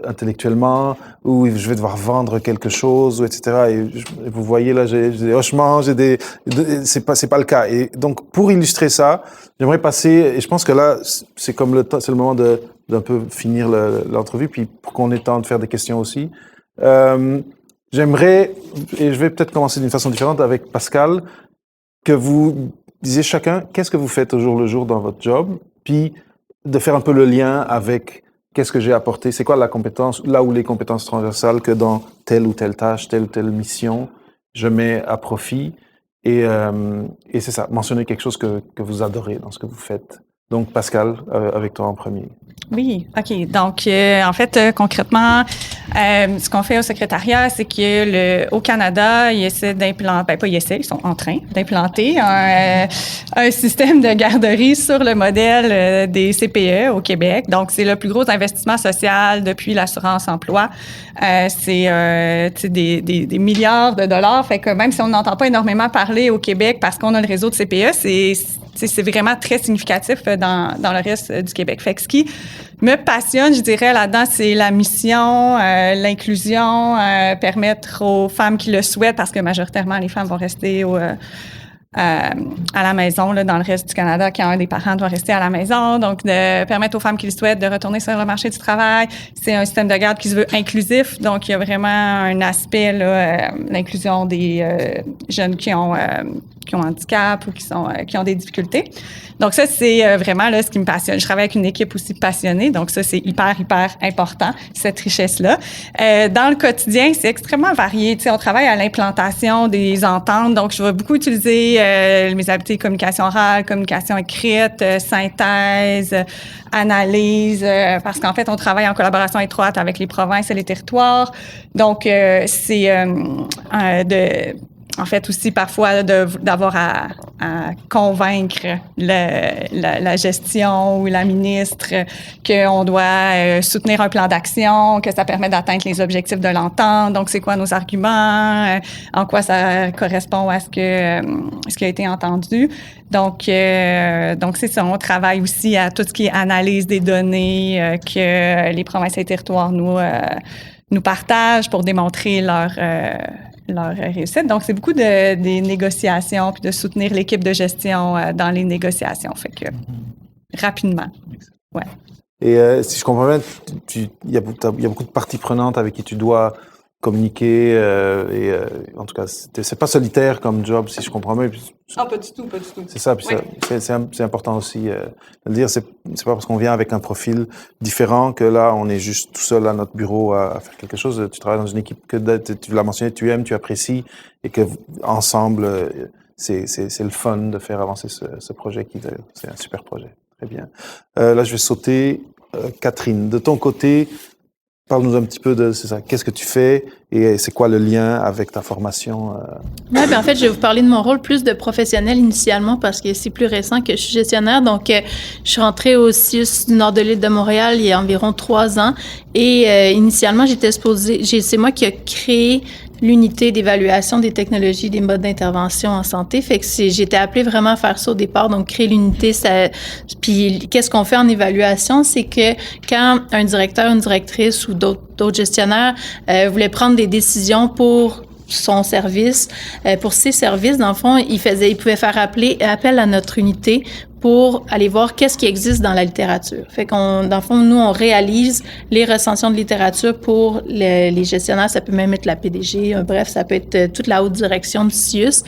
intellectuellement, ou je vais devoir vendre quelque chose, etc. » Et vous voyez là, j'ai des hochements, c'est pas le cas. Et donc, pour illustrer ça, j'aimerais passer, et je pense que là, c'est le moment d'un peu finir l'entrevue, puis pour qu'on ait le temps de faire des questions aussi. J'aimerais, et je vais peut-être commencer d'une façon différente avec Pascal, que vous disiez chacun qu'est-ce que vous faites au jour le jour dans votre job, puis de faire un peu le lien avec qu'est-ce que j'ai apporté, c'est quoi la compétence, là où les compétences transversales que dans telle ou telle tâche, telle ou telle mission, je mets à profit. Et c'est ça, mentionner quelque chose que vous adorez dans ce que vous faites. Donc Pascal, avec toi en premier. Oui, OK. Donc, en fait, concrètement, ce qu'on fait au secrétariat, c'est que au Canada, ils essaient d'implanter, ils sont en train d'implanter un système de garderie sur le modèle des CPE au Québec. Donc, c'est le plus gros investissement social depuis l'assurance-emploi. C'est des milliards de dollars. Fait que même si on n'entend pas énormément parler au Québec parce qu'on a le réseau de CPE, c'est vraiment très significatif dans le reste du Québec. Fait que ce qui me passionne, je dirais, là-dedans, c'est la mission, l'inclusion, permettre aux femmes qui le souhaitent, parce que majoritairement, les femmes vont rester à la maison, là, dans le reste du Canada, quand un des parents doit rester à la maison. Donc, de permettre aux femmes qui le souhaitent de retourner sur le marché du travail. C'est un système de garde qui se veut inclusif. Donc, il y a vraiment un aspect, là, l'inclusion des jeunes qui ont handicap ou qui ont des difficultés. Donc ça, c'est vraiment là ce qui me passionne. Je travaille avec une équipe aussi passionnée, donc ça, c'est hyper, hyper important, cette richesse-là. Dans le quotidien, c'est extrêmement varié. Tu sais, on travaille à l'implantation des ententes, donc je vais beaucoup utiliser mes habiletés communication orale, communication écrite, synthèse, analyse, parce qu'en fait, on travaille en collaboration étroite avec les provinces et les territoires. Donc, c'est en fait, aussi parfois d'avoir à convaincre la gestion ou la ministre qu'on doit soutenir un plan d'action, que ça permet d'atteindre les objectifs de l'entente. Donc, c'est quoi nos arguments, en quoi ça correspond à ce qui a été entendu. Donc c'est ça. On travaille aussi à tout ce qui est analyse des données que les provinces et les territoires nous partagent pour démontrer leur réussite. Donc, c'est beaucoup des négociations puis de soutenir l'équipe de gestion dans les négociations. Fait que, rapidement. Ouais. Et si je comprends bien, il y a beaucoup de parties prenantes avec qui tu dois communiquer. En tout cas, c'est pas solitaire comme job, si je comprends bien. Ah, pas du tout. C'est ça, puis oui. C'est important aussi de le dire. C'est pas parce qu'on vient avec un profil différent que là, on est juste tout seul à notre bureau à faire quelque chose. Tu travailles dans une équipe que tu l'as mentionné, tu aimes, tu apprécies, et que ensemble, c'est le fun de faire avancer ce projet c'est un super projet. Très bien. Là, je vais sauter. Catherine, de ton côté, parle-nous un petit peu de ça. Qu'est-ce que tu fais et c'est quoi le lien avec ta formation? Oui, bien en fait, je vais vous parler de mon rôle plus de professionnel initialement parce que c'est plus récent que je suis gestionnaire. Donc, je suis rentrée au CIUS du nord de l'île de Montréal il y a environ 3 ans. Et initialement, c'est moi qui ai créé l'unité d'évaluation des technologies, des modes d'intervention en santé. Fait que j'étais appelée vraiment à faire ça au départ, donc créer l'unité. Puis qu'est-ce qu'on fait en évaluation, c'est que quand un directeur, une directrice ou d'autres gestionnaires voulaient prendre des décisions pour son service, pour ses services, dans le fond, il pouvait faire appel à notre unité pour aller voir qu'est-ce qui existe dans la littérature. Fait dans le fond, nous, on réalise les recensions de littérature pour les gestionnaires. Ça peut même être la PDG, bref, ça peut être toute la haute direction du CIUS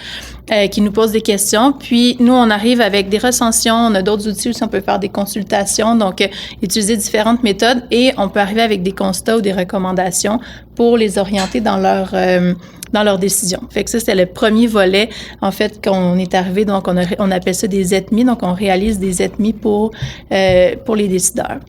qui nous pose des questions. Puis, nous, on arrive avec des recensions. On a d'autres outils aussi. On peut faire des consultations, donc utiliser différentes méthodes et on peut arriver avec des constats ou des recommandations pour les orienter dans leurs décisions. Fait que ça, c'était le premier volet, en fait, qu'on est arrivé. Donc, on appelle ça des ETMI. Donc, on réalise des ETMI pour les décideurs.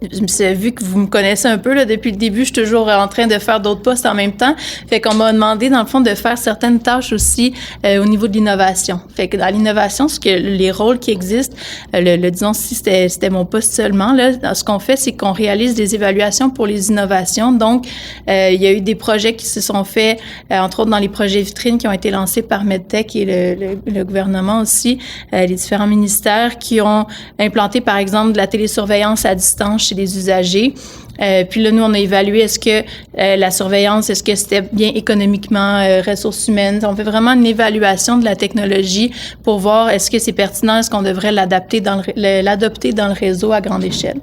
Vu que vous me connaissez un peu, là, depuis le début, je suis toujours en train de faire d'autres postes en même temps. Fait qu'on m'a demandé, dans le fond, de faire certaines tâches aussi au niveau de l'innovation. Fait que dans l'innovation, les rôles qui existent, disons, si c'était mon poste seulement, là, ce qu'on fait, c'est qu'on réalise des évaluations pour les innovations. Donc, il y a eu des projets qui se sont faits, entre autres dans les projets vitrines qui ont été lancés par MedTech et le gouvernement aussi, les différents ministères qui ont implanté, par exemple, de la télésurveillance à distance chez les usagers. Puis là, nous, on a évalué est-ce que la surveillance, est-ce que c'était bien économiquement, ressources humaines. On fait vraiment une évaluation de la technologie pour voir est-ce que c'est pertinent, est-ce qu'on devrait l'adopter dans le réseau à grande échelle.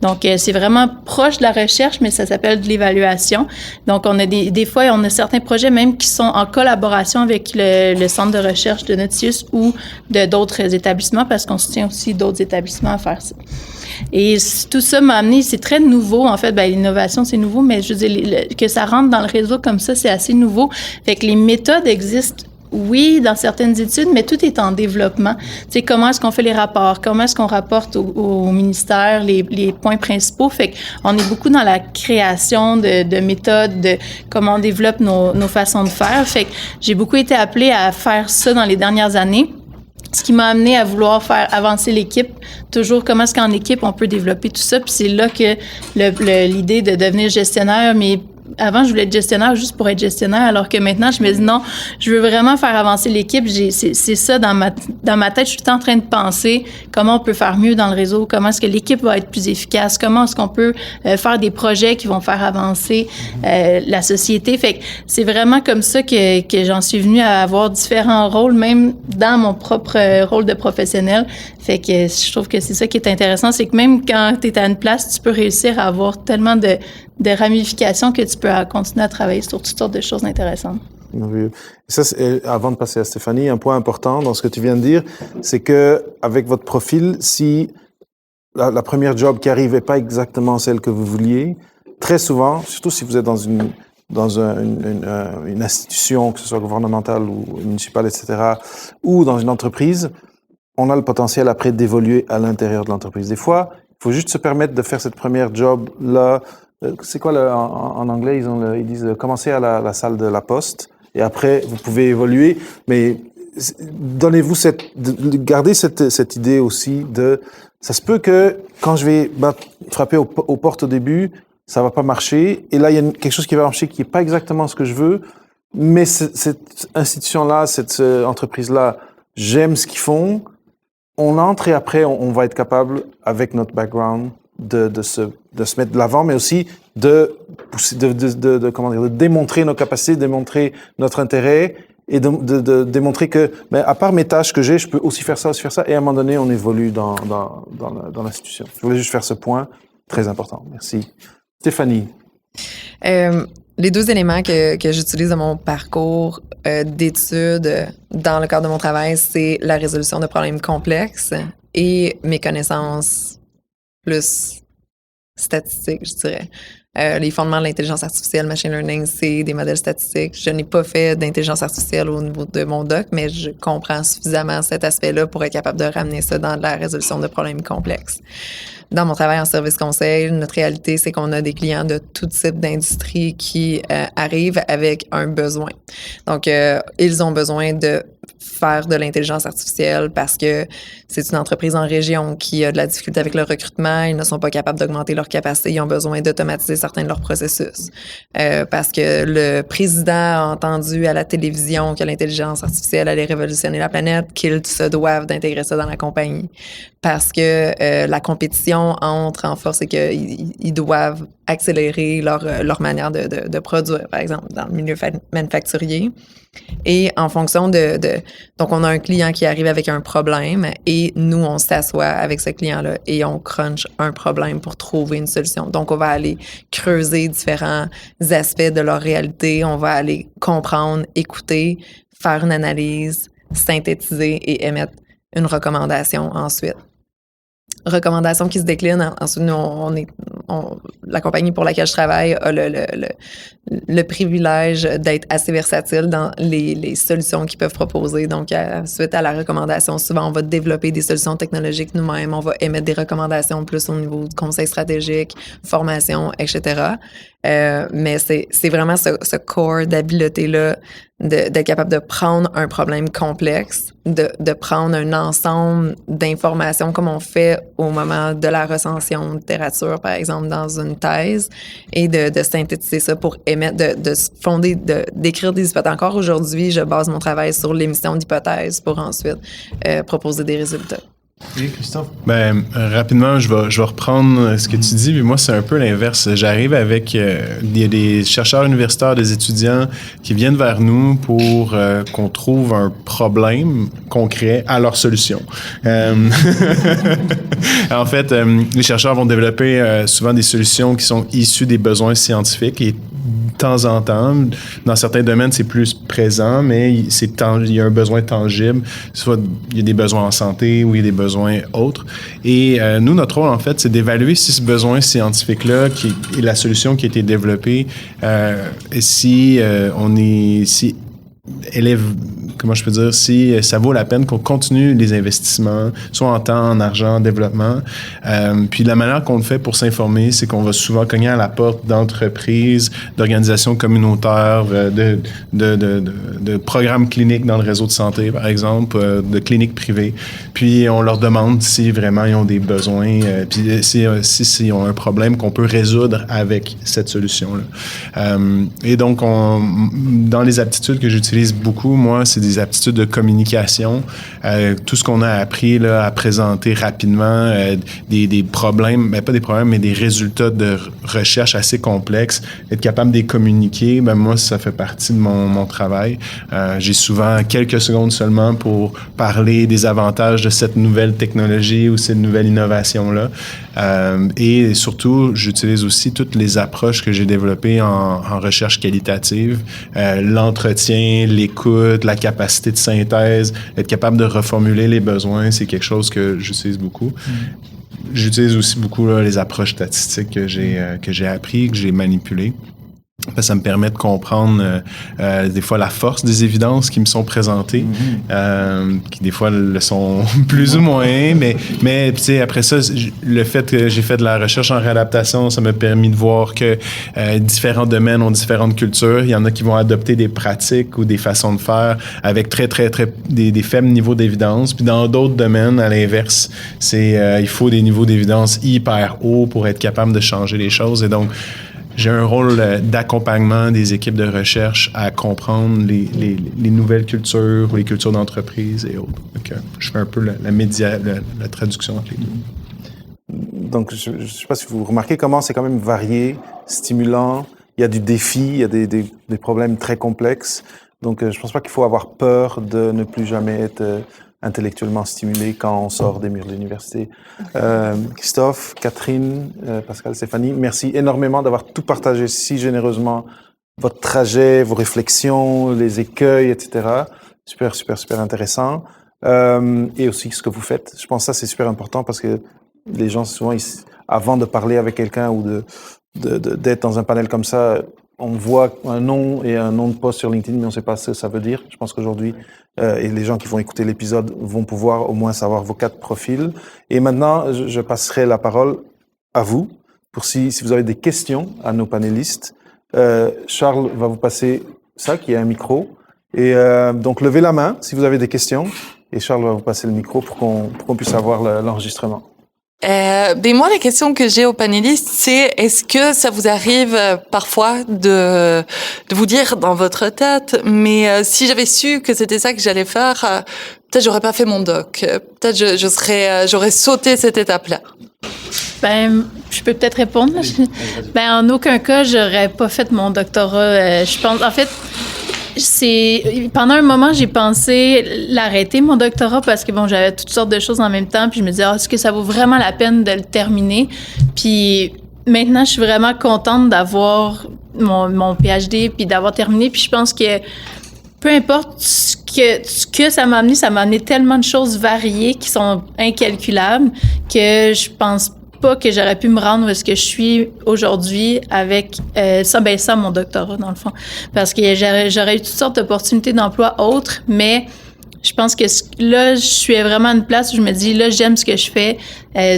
Donc, c'est vraiment proche de la recherche, mais ça s'appelle de l'évaluation. Donc, on a des fois, on a certains projets même qui sont en collaboration avec le centre de recherche de notre CIUS ou de d'autres établissements parce qu'on soutient aussi d'autres établissements à faire ça. Et tout ça m'a amené, c'est très nouveau, en fait, l'innovation, c'est nouveau, mais je veux dire, que ça rentre dans le réseau comme ça, c'est assez nouveau. Fait que les méthodes existent. Oui, dans certaines études, mais tout est en développement. Tu sais, comment est-ce qu'on fait les rapports? Comment est-ce qu'on rapporte au ministère les points principaux? Fait qu'on est beaucoup dans la création de méthodes, de comment on développe nos façons de faire. Fait que j'ai beaucoup été appelée à faire ça dans les dernières années. Ce qui m'a amené à vouloir faire avancer l'équipe. Toujours, comment est-ce qu'en équipe, on peut développer tout ça? Puis c'est là que l'idée de devenir gestionnaire, mais avant, je voulais être gestionnaire juste pour être gestionnaire, alors que maintenant, je me dis non, je veux vraiment faire avancer l'équipe. C'est ça dans ma tête. Je suis tout le temps en train de penser comment on peut faire mieux dans le réseau, comment est-ce que l'équipe va être plus efficace, comment est-ce qu'on peut faire des projets qui vont faire avancer la société. Fait que c'est vraiment comme ça que j'en suis venue à avoir différents rôles, même dans mon propre rôle de professionnel. Fait que je trouve que c'est ça qui est intéressant, c'est que même quand tu es à une place, tu peux réussir à avoir tellement de ramifications que tu peux continuer à travailler sur toutes sortes de choses intéressantes. Merveilleux. Ça, avant de passer à Stéphanie, un point important dans ce que tu viens de dire, c'est que avec votre profil, si la première job qui arrive n'est pas exactement celle que vous vouliez, très souvent, surtout si vous êtes dans une institution, que ce soit gouvernementale ou municipale, etc., ou dans une entreprise, on a le potentiel après d'évoluer à l'intérieur de l'entreprise. Des fois, il faut juste se permettre de faire cette première job-là. C'est quoi en anglais, ils disent commencer à la salle de la poste et après vous pouvez évoluer, mais donnez-vous gardez cette idée aussi ça se peut que quand je vais frapper aux portes au début, ça va pas marcher et là il y a quelque chose qui va marcher qui est pas exactement ce que je veux, mais cette institution-là, cette entreprise-là, j'aime ce qu'ils font. On entre et après on va être capable avec notre background de se mettre de l'avant, mais aussi de démontrer nos capacités, de démontrer notre intérêt et de démontrer que, à part mes tâches que j'ai, je peux aussi faire ça, et à un moment donné, on évolue dans l'institution. Je voulais juste faire ce point très important. Merci. Stéphanie. Les deux éléments que j'utilise dans mon parcours d'études dans le cadre de mon travail, c'est la résolution de problèmes complexes et mes connaissances plus statistiques, je dirais. Les fondements de l'intelligence artificielle, machine learning, c'est des modèles statistiques. Je n'ai pas fait d'intelligence artificielle au niveau de mon doc, mais je comprends suffisamment cet aspect-là pour être capable de ramener ça dans la résolution de problèmes complexes. Dans mon travail en service conseil, notre réalité, c'est qu'on a des clients de tout type d'industrie qui arrivent avec un besoin. Donc, ils ont besoin de faire de l'intelligence artificielle parce que c'est une entreprise en région qui a de la difficulté avec le recrutement. Ils ne sont pas capables d'augmenter leur capacité. Ils ont besoin d'automatiser certains de leurs processus. Parce que le président a entendu à la télévision que l'intelligence artificielle allait révolutionner la planète, qu'ils se doivent d'intégrer ça dans la compagnie. Parce que la compétition solution entre en force, c'est qu'ils doivent accélérer leur manière de produire, par exemple, dans le milieu manufacturier. Et en fonction donc, on a un client qui arrive avec un problème et nous, on s'assoit avec ce client-là et on crunch un problème pour trouver une solution. Donc, on va aller creuser différents aspects de leur réalité. On va aller comprendre, écouter, faire une analyse, synthétiser et émettre une recommandation ensuite. Recommandation qui se décline. Ensuite, nous, la compagnie pour laquelle je travaille a le privilège d'être assez versatile dans les solutions qu'ils peuvent proposer. Donc, suite à la recommandation, souvent, on va développer des solutions technologiques nous-mêmes. On va émettre des recommandations plus au niveau du conseil stratégique, formation, etc. Mais c'est vraiment ce core d'habileté-là d'être capable de prendre un problème complexe, de prendre un ensemble d'informations comme on fait au moment de la recension de littérature, par exemple, dans une thèse, et de synthétiser ça pour émettre, de se fonder, d'écrire des hypothèses. Encore aujourd'hui, je base mon travail sur l'émission d'hypothèses pour ensuite proposer des résultats. Oui, Christophe? Ben, rapidement, je vais reprendre ce que tu dis, mais moi, c'est un peu l'inverse. J'arrive avec des chercheurs universitaires, des étudiants qui viennent vers nous pour qu'on trouve un problème concret à leur solution. En fait, les chercheurs vont développer souvent des solutions qui sont issues des besoins scientifiques et de temps en temps, dans certains domaines, c'est plus présent, mais il y a un besoin tangible. Soit il y a des besoins en santé ou il y a des besoins autres. Et nous, notre rôle, en fait, c'est d'évaluer si ce besoin scientifique-là est la solution qui a été développée, si ça vaut la peine qu'on continue les investissements, soit en temps, en argent, en développement. Puis la manière qu'on le fait pour s'informer, c'est qu'on va souvent cogner à la porte d'entreprises, d'organisations communautaires, de programmes cliniques dans le réseau de santé, par exemple, de cliniques privées. Puis on leur demande si vraiment ils ont des besoins, puis s'ils ont un problème qu'on peut résoudre avec cette solution-là. Et donc, dans les aptitudes que j'utilise beaucoup, moi, c'est des aptitudes de communication. Tout ce qu'on a appris là, à présenter rapidement, des problèmes, pas des problèmes, mais des résultats de recherche assez complexes, être capable de les communiquer, moi, ça fait partie de mon travail. J'ai souvent quelques secondes seulement pour parler des avantages de cette nouvelle technologie ou cette nouvelle innovation-là. Et surtout, j'utilise aussi toutes les approches que j'ai développées en recherche qualitative, l'entretien, l'écoute, la capacité de synthèse, être capable de reformuler les besoins, c'est quelque chose que j'utilise beaucoup. J'utilise aussi beaucoup là, les approches statistiques que j'ai appris, que j'ai manipulées. Ça me permet de comprendre des fois la force des évidences qui me sont présentées, qui des fois le sont plus ou moins, mais tu sais, après ça, le fait que j'ai fait de la recherche en réadaptation, ça m'a permis de voir que différents domaines ont différentes cultures. Il y en a qui vont adopter des pratiques ou des façons de faire avec très des faibles niveaux d'évidence. Puis dans d'autres domaines, à l'inverse, il faut des niveaux d'évidence hyper hauts pour être capable de changer les choses. Et donc, j'ai un rôle d'accompagnement des équipes de recherche à comprendre les nouvelles cultures ou les cultures d'entreprise et autres. Donc, je fais un peu la traduction entre les deux. Donc, je ne sais pas si vous remarquez comment c'est quand même varié, stimulant. Il y a du défi, il y a des problèmes très complexes. Donc, je ne pense pas qu'il faut avoir peur de ne plus jamais être intellectuellement stimulé quand on sort des murs de l'université. Christophe, Catherine, Pascal, Stéphanie, merci énormément d'avoir tout partagé si généreusement, votre trajet, vos réflexions, les écueils, etc. Super intéressant. Et aussi ce que vous faites. Je pense que ça, c'est super important parce que les gens, souvent, avant de parler avec quelqu'un ou d'être dans un panel comme ça, on voit un nom et un nom de poste sur LinkedIn, mais on ne sait pas ce que ça veut dire. Je pense qu'aujourd'hui, et les gens qui vont écouter l'épisode vont pouvoir au moins savoir vos 4 profils. Et maintenant, je passerai la parole à vous pour si vous avez des questions à nos panélistes. Charles va vous passer ça, qui est un micro. Et donc, levez la main si vous avez des questions. Et Charles va vous passer le micro pour qu'on puisse avoir l'enregistrement. Ben moi, la question que j'ai aux panélistes, c'est est-ce que ça vous arrive parfois de vous dire dans votre tête, mais si j'avais su que c'était ça que j'allais faire, peut-être j'aurais pas fait mon doc, peut-être j'aurais sauté cette étape-là. Ben, je peux peut-être répondre. Ben, en aucun cas, j'aurais pas fait mon doctorat. Je pense, en fait, pendant un moment, j'ai pensé l'arrêter, mon doctorat, parce que bon, j'avais toutes sortes de choses en même temps, puis je me disais, est-ce que ça vaut vraiment la peine de le terminer? Puis maintenant, je suis vraiment contente d'avoir mon PhD, puis d'avoir terminé, puis je pense que peu importe ce que ça m'a amené tellement de choses variées qui sont incalculables que je pense pas que j'aurais pu me rendre où est-ce que je suis aujourd'hui avec ça mon doctorat dans le fond, parce que j'aurais eu toutes sortes d'opportunités d'emploi autres, mais je pense que là je suis vraiment à une place où je me dis là j'aime ce que je fais,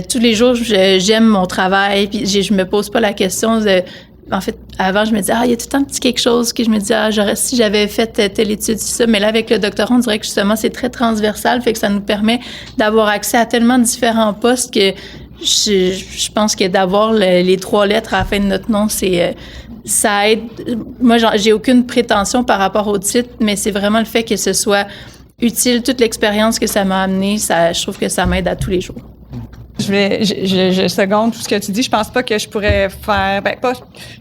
tous les jours j'aime mon travail, puis je me pose pas la question de. En fait, avant, je me disais, il y a tout le temps petit quelque chose que je me disais, si j'avais fait telle étude, ça. Mais là, avec le doctorat, on dirait que justement, c'est très transversal, fait que ça nous permet d'avoir accès à tellement de différents postes que je pense que d'avoir les 3 lettres à la fin de notre nom, ça aide. Moi, j'ai aucune prétention par rapport au titre, mais c'est vraiment le fait que ce soit utile, toute l'expérience que ça m'a amené, je trouve que ça m'aide à tous les jours. Je seconde tout ce que tu dis. Je pense pas que je pourrais faire, pas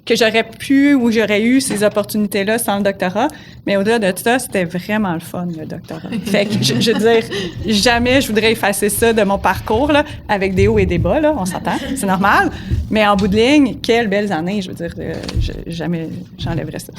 que j'aurais pu ou j'aurais eu ces opportunités-là sans le doctorat, mais au-delà de ça, c'était vraiment le fun, le doctorat. Fait que, je veux dire, jamais je voudrais effacer ça de mon parcours, là, avec des hauts et des bas, là, on s'entend, c'est normal. Mais en bout de ligne, quelles belles années, je veux dire, jamais j'enlèverais ça.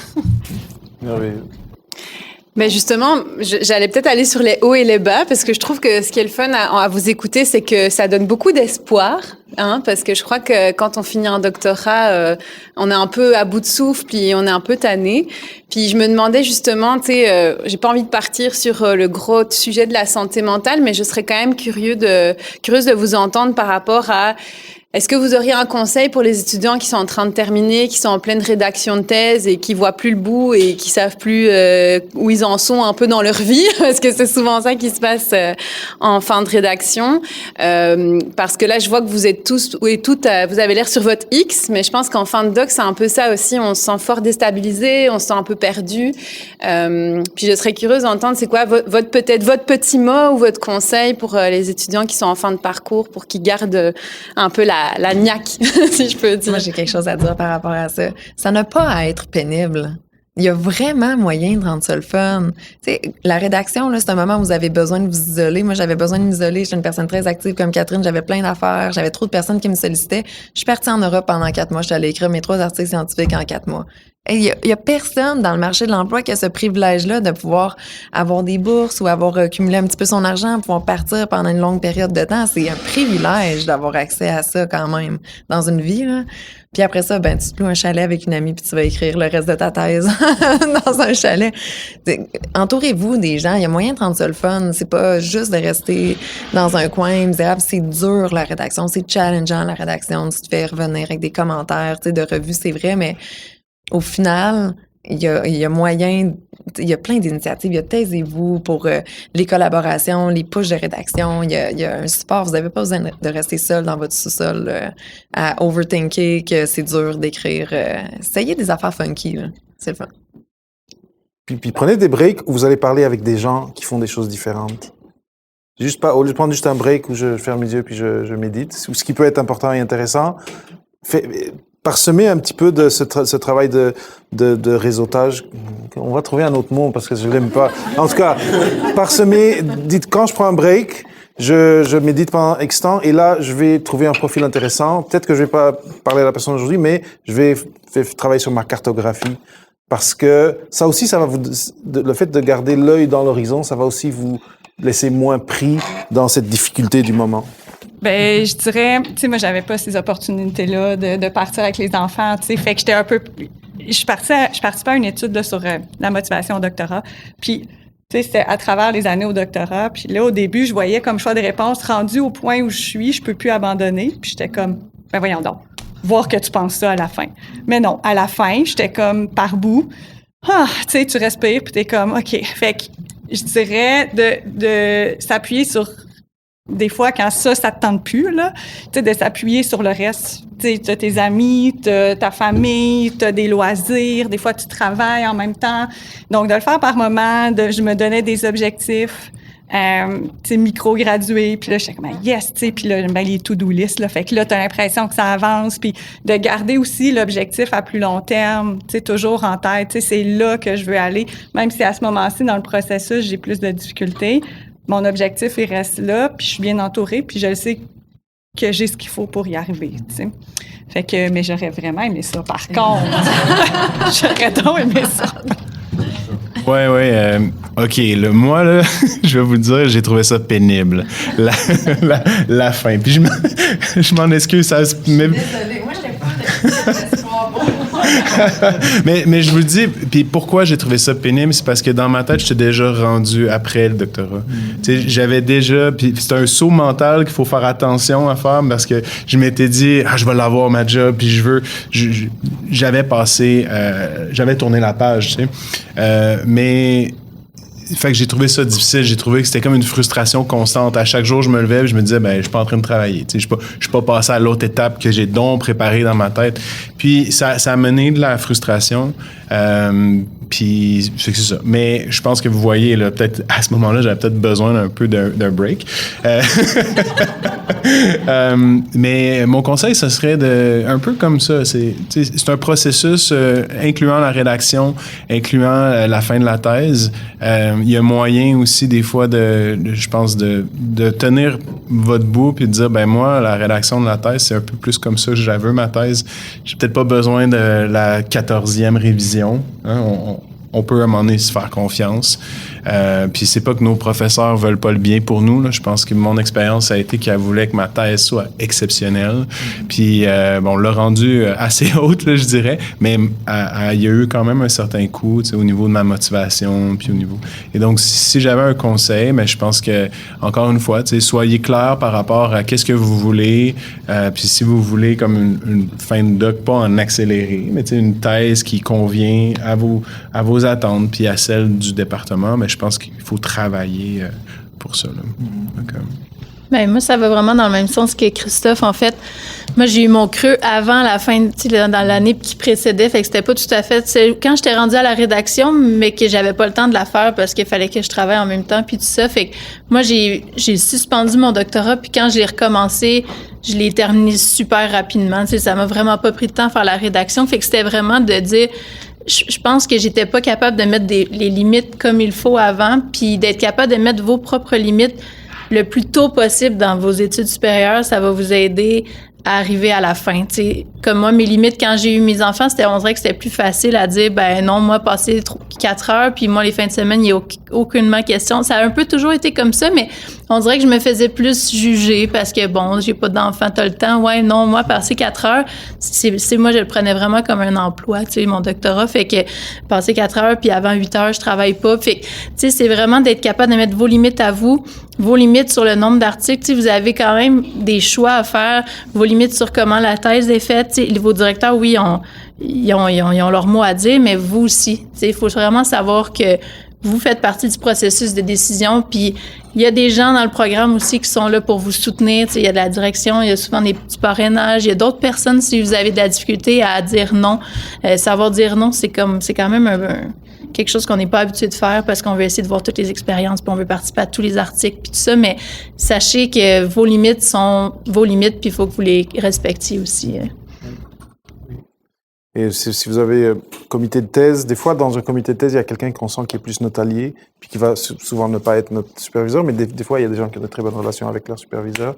Mais justement, j'allais peut-être aller sur les hauts et les bas, parce que je trouve que ce qui est le fun à vous écouter, c'est que ça donne beaucoup d'espoir, hein, parce que je crois que quand on finit un doctorat, on est un peu à bout de souffle, puis on est un peu tanné. Puis je me demandais justement, tu sais, j'ai pas envie de partir sur le gros sujet de la santé mentale, mais je serais quand même curieuse de vous entendre par rapport à est-ce que vous auriez un conseil pour les étudiants qui sont en train de terminer, qui sont en pleine rédaction de thèse et qui voient plus le bout et qui savent plus où ils en sont un peu dans leur vie, parce que c'est souvent ça qui se passe en fin de rédaction. Parce que là, je vois que vous êtes tous et toutes, vous avez l'air sur votre X, mais je pense qu'en fin de doc, c'est un peu ça aussi. On se sent fort déstabilisé, on se sent un peu perdu. Puis je serais curieuse d'entendre, c'est quoi votre petit mot ou votre conseil pour les étudiants qui sont en fin de parcours, pour qu'ils gardent un peu la niaque, si je peux dire. Moi, j'ai quelque chose à dire par rapport à ça. Ça n'a pas à être pénible. Il y a vraiment moyen de rendre ça le fun. Tu sais, la rédaction, là, c'est un moment où vous avez besoin de vous isoler. Moi, j'avais besoin de m'isoler. J'étais une personne très active comme Catherine. J'avais plein d'affaires. J'avais trop de personnes qui me sollicitaient. Je suis partie en Europe pendant 4 mois. Je suis allée écrire mes 3 articles scientifiques en 4 mois. Il y a personne dans le marché de l'emploi qui a ce privilège-là de pouvoir avoir des bourses ou avoir cumulé un petit peu son argent, pouvoir partir pendant une longue période de temps. C'est un privilège d'avoir accès à ça quand même dans une vie, là. Puis après ça, ben tu te loues un chalet avec une amie puis tu vas écrire le reste de ta thèse dans un chalet. Entourez-vous des gens. Il y a moyen de rendre ça le fun. C'est pas juste de rester dans un coin misérable. C'est dur, la rédaction. C'est challengeant, la rédaction. Tu te fais revenir avec des commentaires, tu sais, de revues, c'est vrai, mais au final, il y a moyen, il y a plein d'initiatives. Il y a Taisez-vous pour les collaborations, les pushs de rédaction. Il y a un support. Vous n'avez pas besoin de rester seul dans votre sous-sol à overthinker que c'est dur d'écrire. Essayez des affaires funky, là. C'est le fun. Puis prenez des breaks où vous allez parler avec des gens qui font des choses différentes. Juste pas, au lieu de prendre juste un break où je ferme les yeux puis je médite, ou ce qui peut être important et intéressant, parsemer un petit peu de ce travail de réseautage. On va trouver un autre mot parce que je l'aime pas. En tout cas, parsemer, dites quand je prends un break, je médite pendant X temps et là, je vais trouver un profil intéressant. Peut-être que je vais pas parler à la personne aujourd'hui, mais je vais travailler sur ma cartographie. Parce que ça aussi, ça va le fait de garder l'œil dans l'horizon, ça va aussi vous laisser moins pris dans cette difficulté du moment. Ben, je dirais, tu sais, moi, j'avais pas ces opportunités-là de partir avec les enfants, tu sais, fait que j'étais un peu. Je participais à une étude là, sur la motivation au doctorat, puis, tu sais, c'était à travers les années au doctorat, puis là, au début, je voyais comme choix de réponse rendu au point où je peux plus abandonner, puis j'étais comme, ben voyons donc, voir que tu penses ça à la fin. Mais non, à la fin, j'étais comme par bout, tu sais, tu respires, puis t'es comme, OK, fait que je dirais de s'appuyer sur des fois, quand ça te tente plus, là, tu sais, de s'appuyer sur le reste. Tu sais, t'as tes amis, t'as ta famille, t'as des loisirs, des fois, tu travailles en même temps. Donc, de le faire par moment, je me donnais des objectifs, tu sais, micro-gradués, puis là, je suis comme, yes, tu sais, puis là, les to-do list, là, fait que là, t'as l'impression que ça avance, puis de garder aussi l'objectif à plus long terme, tu sais, toujours en tête, tu sais, c'est là que je veux aller, même si à ce moment-ci, dans le processus, j'ai plus de difficultés. Mon objectif, il reste là, puis je suis bien entourée, puis je sais que j'ai ce qu'il faut pour y arriver, tu sais. Fait que, mais j'aurais vraiment aimé ça, par contre. J'aurais donc aimé ça. Ouais. OK, moi, là, je vais vous le dire, j'ai trouvé ça pénible. La fin. Puis je m'en excuse, ça se... Désolée, moi, je n'ai pas d'espoir. mais je vous le dis, puis pourquoi j'ai trouvé ça pénible, c'est parce que dans ma tête, j'étais déjà rendu après le doctorat. Tu sais, j'avais déjà, puis c'est un saut mental qu'il faut faire attention à faire parce que je m'étais dit, je vais l'avoir ma job, puis j'avais passé, j'avais tourné la page, tu sais. Mais fait que j'ai trouvé ça difficile. J'ai trouvé que c'était comme une frustration constante. À chaque jour, je me levais et je me disais, je suis pas en train de travailler. Tu sais, je suis pas passé à l'autre étape que j'ai donc préparée dans ma tête. Puis ça a mené de la frustration. Puis c'est ça. Mais je pense que vous voyez, là, peut-être à ce moment-là, j'avais peut-être besoin d'un peu d'un break. Mais mon conseil, ce serait un peu comme ça. C'est un processus incluant la rédaction, incluant la fin de la thèse. Il y a moyen aussi des fois je pense de tenir votre bout puis de dire moi la rédaction de la thèse c'est un peu plus comme ça que je la veux ma thèse. J'ai peut-être pas besoin de la 14e révision. Hein? On peut à un moment donné se faire confiance. Puis c'est pas que nos professeurs veulent pas le bien pour nous. Là. Je pense que mon expérience a été qu'elle voulait que ma thèse soit exceptionnelle. Puis on l'a rendue assez haute, là, je dirais. Mais il y a eu quand même un certain coup au niveau de ma motivation. Puis au niveau... Et donc, si j'avais un conseil, mais je pense que, encore une fois, soyez clair par rapport à qu'est-ce que vous voulez. Puis si vous voulez comme une fin de doc, pas en accéléré, mais une thèse qui convient à vos attentes puis à celles du département, mais je pense qu'il faut travailler pour ça. Là. Donc, moi, ça va vraiment dans le même sens que Christophe. En fait, moi, j'ai eu mon creux avant la fin, dans l'année qui précédait, fait que c'était pas tout à fait... Quand j'étais rendue à la rédaction, mais que j'avais pas le temps de la faire parce qu'il fallait que je travaille en même temps, puis tout ça, fait que moi, j'ai suspendu mon doctorat, puis quand je l'ai recommencé, je l'ai terminé super rapidement. Ça m'a vraiment pas pris de temps à faire la rédaction, fait que c'était vraiment de dire... Je pense que j'étais pas capable de mettre les limites comme il faut avant, puis d'être capable de mettre vos propres limites le plus tôt possible dans vos études supérieures, ça va vous aider à arriver à la fin. T'sais, comme moi, mes limites, quand j'ai eu mes enfants, on dirait que c'était plus facile à dire, non, moi, passer 4 heures, puis moi, les fins de semaine, il n'y a aucunement question. Ça a un peu toujours été comme ça, mais on dirait que je me faisais plus juger parce que, j'ai pas d'enfant, t'as le temps. Ouais, non, moi, passer 4 heures, moi, je le prenais vraiment comme un emploi, mon doctorat. Fait que passer 4 heures, puis avant 8 heures, je travaille pas. Fait que, c'est vraiment d'être capable de mettre vos limites à vous, vos limites sur le nombre d'articles. Vous avez quand même des choix à faire, vos limites sur comment la thèse est faite. Vos directeurs, oui, ils ont leur mot à dire, mais vous aussi. Il faut vraiment savoir que vous faites partie du processus de décision, puis il y a des gens dans le programme aussi qui sont là pour vous soutenir. Il y a de la direction, il y a souvent des petits parrainages, il y a d'autres personnes si vous avez de la difficulté à dire non. Savoir dire non, c'est quand même quelque chose qu'on n'est pas habitué de faire parce qu'on veut essayer de voir toutes les expériences, puis on veut participer à tous les articles, puis tout ça, mais sachez que vos limites sont vos limites, puis il faut que vous les respectiez aussi. Et si vous avez comité de thèse, des fois, dans un comité de thèse, il y a quelqu'un qu'on sent qui est plus notre allié, puis qui va souvent ne pas être notre superviseur, mais des fois, il y a des gens qui ont de très bonnes relations avec leur superviseur.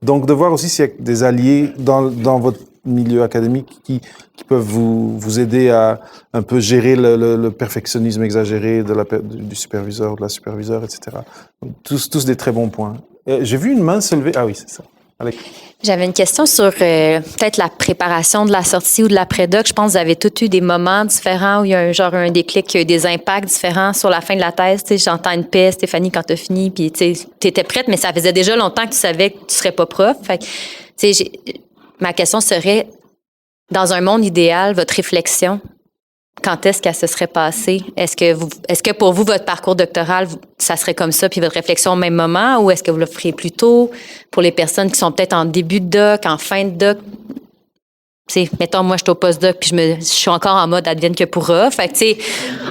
Donc, de voir aussi s'il y a des alliés dans votre milieu académique qui peuvent vous aider à un peu gérer le perfectionnisme exagéré du superviseur ou de la superviseure, etc. Donc, tous des très bons points. J'ai vu une main se lever. Ah oui, c'est ça. Alex. J'avais une question sur peut-être la préparation de la sortie ou de l'après-doc. Je pense que vous avez tous eu des moments différents où il y a un déclic, des impacts différents sur la fin de la thèse. Tu sais, j'entends une paix, Stéphanie, quand tu as fini, puis tu étais prête, mais ça faisait déjà longtemps que tu savais que tu serais pas prof. Fait que, tu sais, ma question serait, dans un monde idéal, votre réflexion, quand est-ce qu'elle se serait passée? Est-ce que pour vous, votre parcours doctoral, ça serait comme ça, puis votre réflexion au même moment, ou est-ce que vous le feriez plus tôt pour les personnes qui sont peut-être en début de doc, en fin de doc? T'sais, mettons, moi, je suis au post-doc, puis je suis encore en mode advienne que pourra. Fait que, tu sais,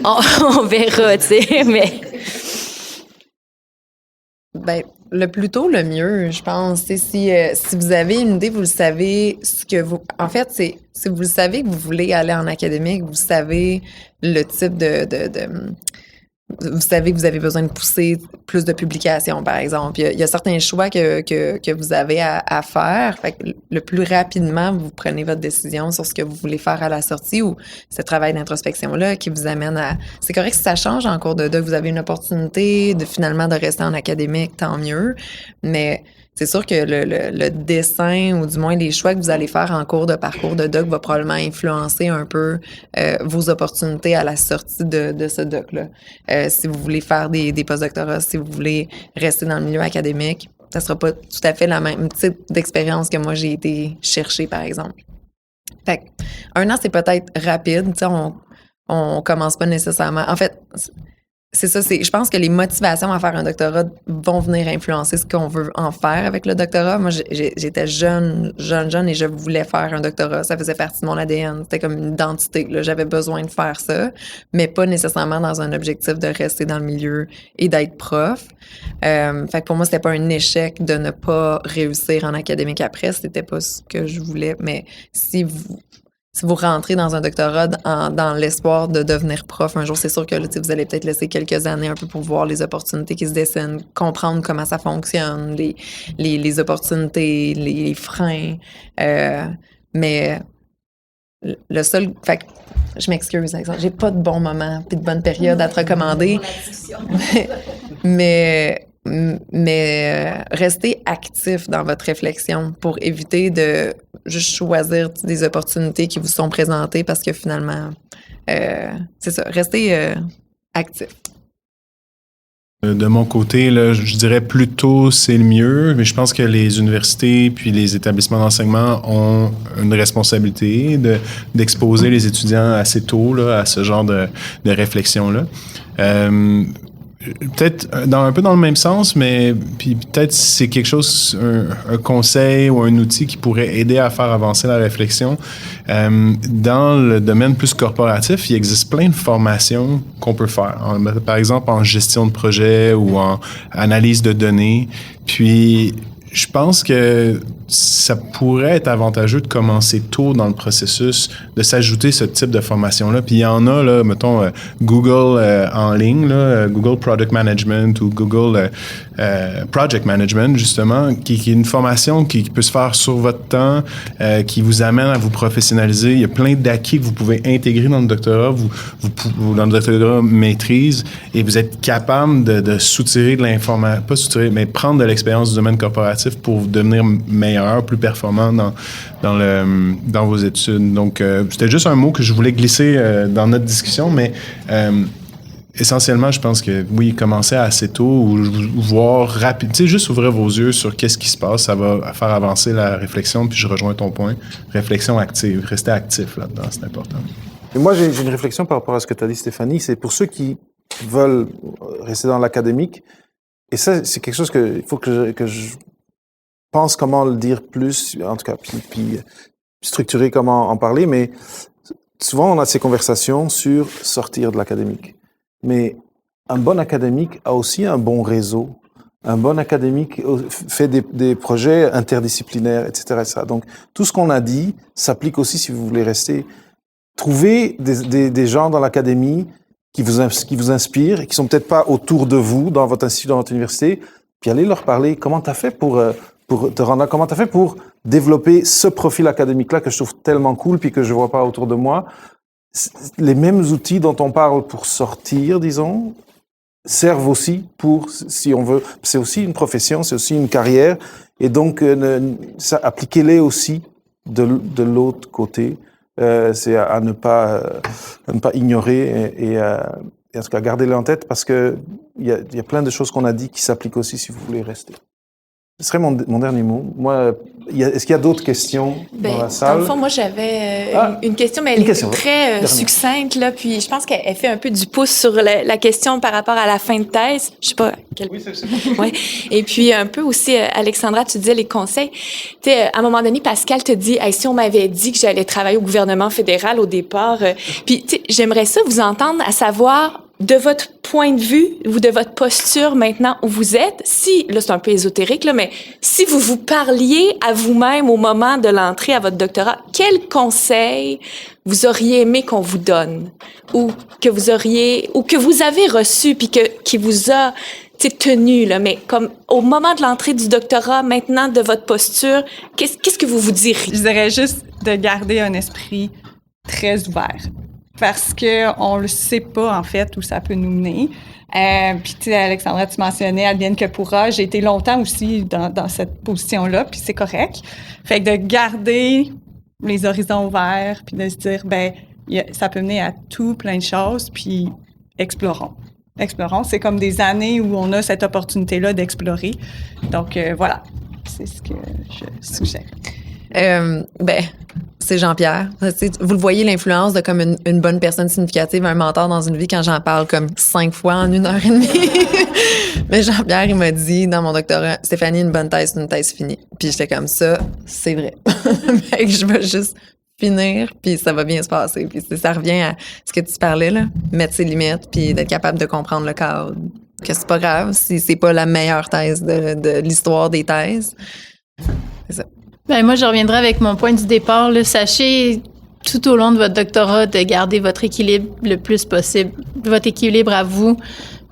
on verra, tu sais, mais... Ben, le plus tôt, le mieux, je pense. Si vous avez une idée, vous le savez, ce que vous... En fait, si vous le savez que vous voulez aller en académique, vous savez le type vous savez que vous avez besoin de pousser plus de publications, par exemple. Il y a certains choix que vous avez à faire. Fait que le plus rapidement, vous prenez votre décision sur ce que vous voulez faire à la sortie ou ce travail d'introspection-là qui vous amène à... C'est correct si ça change en cours de doc. Vous avez une opportunité finalement de rester en académique, tant mieux. Mais c'est sûr que le dessin ou du moins les choix que vous allez faire en cours de parcours de doc va probablement influencer un peu vos opportunités à la sortie de ce doc-là. Si vous voulez faire des postdoctorats, si vous voulez rester dans le milieu académique, ça sera pas tout à fait la même type d'expérience que moi j'ai été chercher, par exemple. Fait que, 1 an, c'est peut-être rapide. Tu sais, on commence pas nécessairement... En fait, c'est ça, je pense que les motivations à faire un doctorat vont venir influencer ce qu'on veut en faire avec le doctorat. Moi, j'étais jeune et je voulais faire un doctorat. Ça faisait partie de mon ADN. C'était comme une identité, là. J'avais besoin de faire ça, mais pas nécessairement dans un objectif de rester dans le milieu et d'être prof. Fait que pour moi, c'était pas un échec de ne pas réussir en académique après. C'était pas ce que je voulais, mais si vous rentrez dans un doctorat dans l'espoir de devenir prof un jour, c'est sûr que là, vous allez peut-être laisser quelques années un peu pour voir les opportunités qui se dessinent, comprendre comment ça fonctionne, les opportunités, les freins. Mais le seul... Fait que, je m'excuse, Alexandre, j'ai pas de bon moment puis de bonne période à te recommander. mais restez actif dans votre réflexion pour éviter de juste choisir des opportunités qui vous sont présentées parce que finalement, c'est ça, restez actif. De mon côté, là, je dirais plutôt c'est le mieux, mais je pense que les universités puis les établissements d'enseignement ont une responsabilité d'exposer les étudiants assez tôt là, à ce genre de réflexion-là. Peut-être un peu dans le même sens, mais puis peut-être c'est quelque chose, un conseil ou un outil qui pourrait aider à faire avancer la réflexion. Dans le domaine plus corporatif, il existe plein de formations qu'on peut faire. Par exemple, en gestion de projet ou en analyse de données. Puis, je pense que ça pourrait être avantageux de commencer tôt dans le processus, de s'ajouter ce type de formation-là. Puis il y en a, là, mettons, Google en ligne, là, Google Product Management ou Google Project Management, justement, qui est une formation qui peut se faire sur votre temps, qui vous amène à vous professionnaliser. Il y a plein d'acquis que vous pouvez intégrer dans le doctorat, dans le doctorat maîtrise, et vous êtes capable de soutirer de l'information, pas soutirer, mais prendre de l'expérience du domaine corporatif pour devenir meilleur, plus performant dans vos études. Donc, c'était juste un mot que je voulais glisser dans notre discussion, mais essentiellement, je pense que oui, commencer assez tôt ou voir rapide, tu sais, juste ouvrir vos yeux sur qu'est-ce qui se passe, ça va faire avancer la réflexion, puis je rejoins ton point, réflexion active, rester actif là-dedans, c'est important. Et moi, j'ai une réflexion par rapport à ce que tu as dit, Stéphanie, c'est pour ceux qui veulent rester dans l'académique, et ça, c'est quelque chose il faut que je pense comment le dire plus, en tout cas, puis structurer comment en parler, mais souvent on a ces conversations sur sortir de l'académique. Mais un bon académique a aussi un bon réseau. Un bon académique fait des projets interdisciplinaires, etc., etc. Donc, tout ce qu'on a dit s'applique aussi si vous voulez rester. Trouvez des gens dans l'académie qui vous inspirent et qui sont peut-être pas autour de vous, dans votre institut, dans votre université, puis allez leur parler. Comment tu as fait pour te rendre, comment tu as fait pour développer ce profil académique-là que je trouve tellement cool puis que je vois pas autour de moi? Les mêmes outils dont on parle pour sortir, disons, servent aussi pour, si on veut, c'est aussi une profession, c'est aussi une carrière, et donc appliquez-les aussi de l'autre côté. C'est à ne pas ignorer et en tout cas gardez-les en tête parce que il y a plein de choses qu'on a dit qui s'appliquent aussi si vous voulez rester. Ce serait mon dernier mot. Moi, est-ce qu'il y a d'autres questions dans la salle? Dans le fond, moi, j'avais une question, mais elle est très succincte, là, puis je pense qu'elle fait un peu du pouce sur la question par rapport à la fin de thèse. Je sais pas. Oui, c'est ouais. Et puis, un peu aussi, Alexandra, tu disais les conseils. Tu sais, à un moment donné, Pascal te dit, hey, si on m'avait dit que j'allais travailler au gouvernement fédéral au départ, puis, tu sais, j'aimerais ça vous entendre, à savoir, de votre point de vue ou de votre posture maintenant où vous êtes, si, là c'est un peu ésotérique, là, mais si vous vous parliez à vous-même au moment de l'entrée à votre doctorat, quel conseil vous auriez aimé qu'on vous donne ou que vous avez reçu puis qui vous a tenu, là, mais comme au moment de l'entrée du doctorat, maintenant de votre posture, qu'est-ce que vous diriez? Je dirais juste de garder un esprit très ouvert. Parce qu'on le sait pas, en fait, où ça peut nous mener. Puis, tu sais, Alexandra, tu mentionnais advienne que pourra. J'ai été longtemps aussi dans cette position-là, puis c'est correct. Fait que de garder les horizons ouverts, puis de se dire, ça peut mener à tout, plein de choses, puis explorons. Explorons. C'est comme des années où on a cette opportunité-là d'explorer. Donc, voilà. C'est ce que je suggère. C'est Jean-Pierre. Vous le voyez, l'influence de comme une bonne personne significative, un mentor dans une vie quand j'en parle comme 5 fois en 1h30. Mais Jean-Pierre, il m'a dit dans mon doctorat, Stéphanie, une bonne thèse, c'est une thèse finie. Puis j'étais comme ça, c'est vrai. Fait que je vais juste finir, puis ça va bien se passer. Puis ça revient à ce que tu parlais, là, mettre ses limites, puis d'être capable de comprendre le cadre. Que c'est pas grave si c'est pas la meilleure thèse de l'histoire des thèses. C'est ça. Moi, je reviendrai avec mon point du départ. Là. Sachez tout au long de votre doctorat de garder votre équilibre le plus possible, votre équilibre à vous.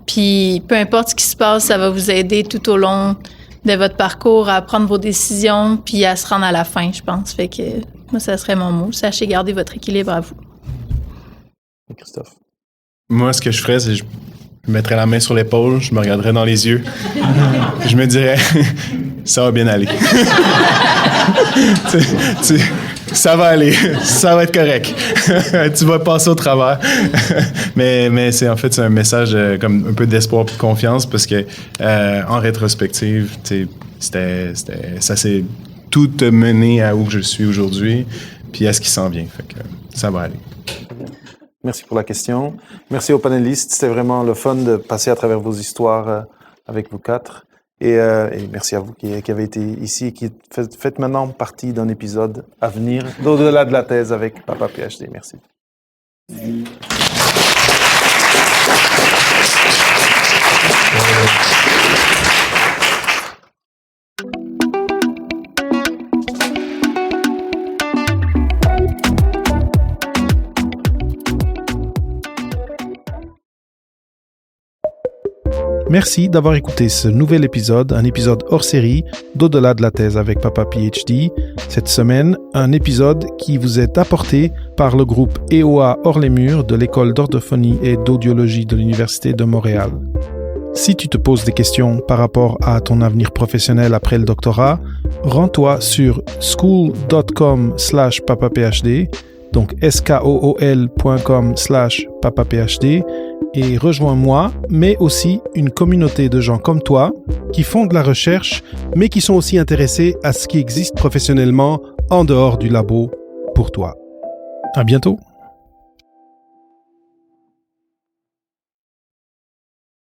Puis peu importe ce qui se passe, ça va vous aider tout au long de votre parcours à prendre vos décisions puis à se rendre à la fin, je pense. Fait que moi, ça serait mon mot. Sachez garder votre équilibre à vous. Christophe. Moi, ce que je ferais, c'est je mettrais la main sur l'épaule, je me regarderais dans les yeux, je me dirais, ça va bien aller. Ça va aller, ça va être correct. Tu vas passer au travers. mais c'est en fait c'est un message comme un peu d'espoir et de confiance parce que en rétrospective, ça s'est tout mené à où je suis aujourd'hui, puis à ce qui s'en vient. Fait que ça va aller. Merci pour la question. Merci aux panélistes. C'était vraiment le fun de passer à travers vos histoires avec vous quatre. Et merci à vous qui avez été ici et qui faites maintenant partie d'un épisode à venir d'au-delà de la thèse avec Papa PhD. Merci. Merci d'avoir écouté ce nouvel épisode, un épisode hors série d'Au-delà de la thèse avec Papa PhD. Cette semaine, un épisode qui vous est apporté par le groupe EOA Hors les Murs de l'École d'orthophonie et d'audiologie de l'Université de Montréal. Si tu te poses des questions par rapport à ton avenir professionnel après le doctorat, rends-toi sur school.com/papaphd, donc skool.com/papaphd, et rejoins-moi, mais aussi une communauté de gens comme toi qui font de la recherche, mais qui sont aussi intéressés à ce qui existe professionnellement en dehors du labo pour toi. À bientôt!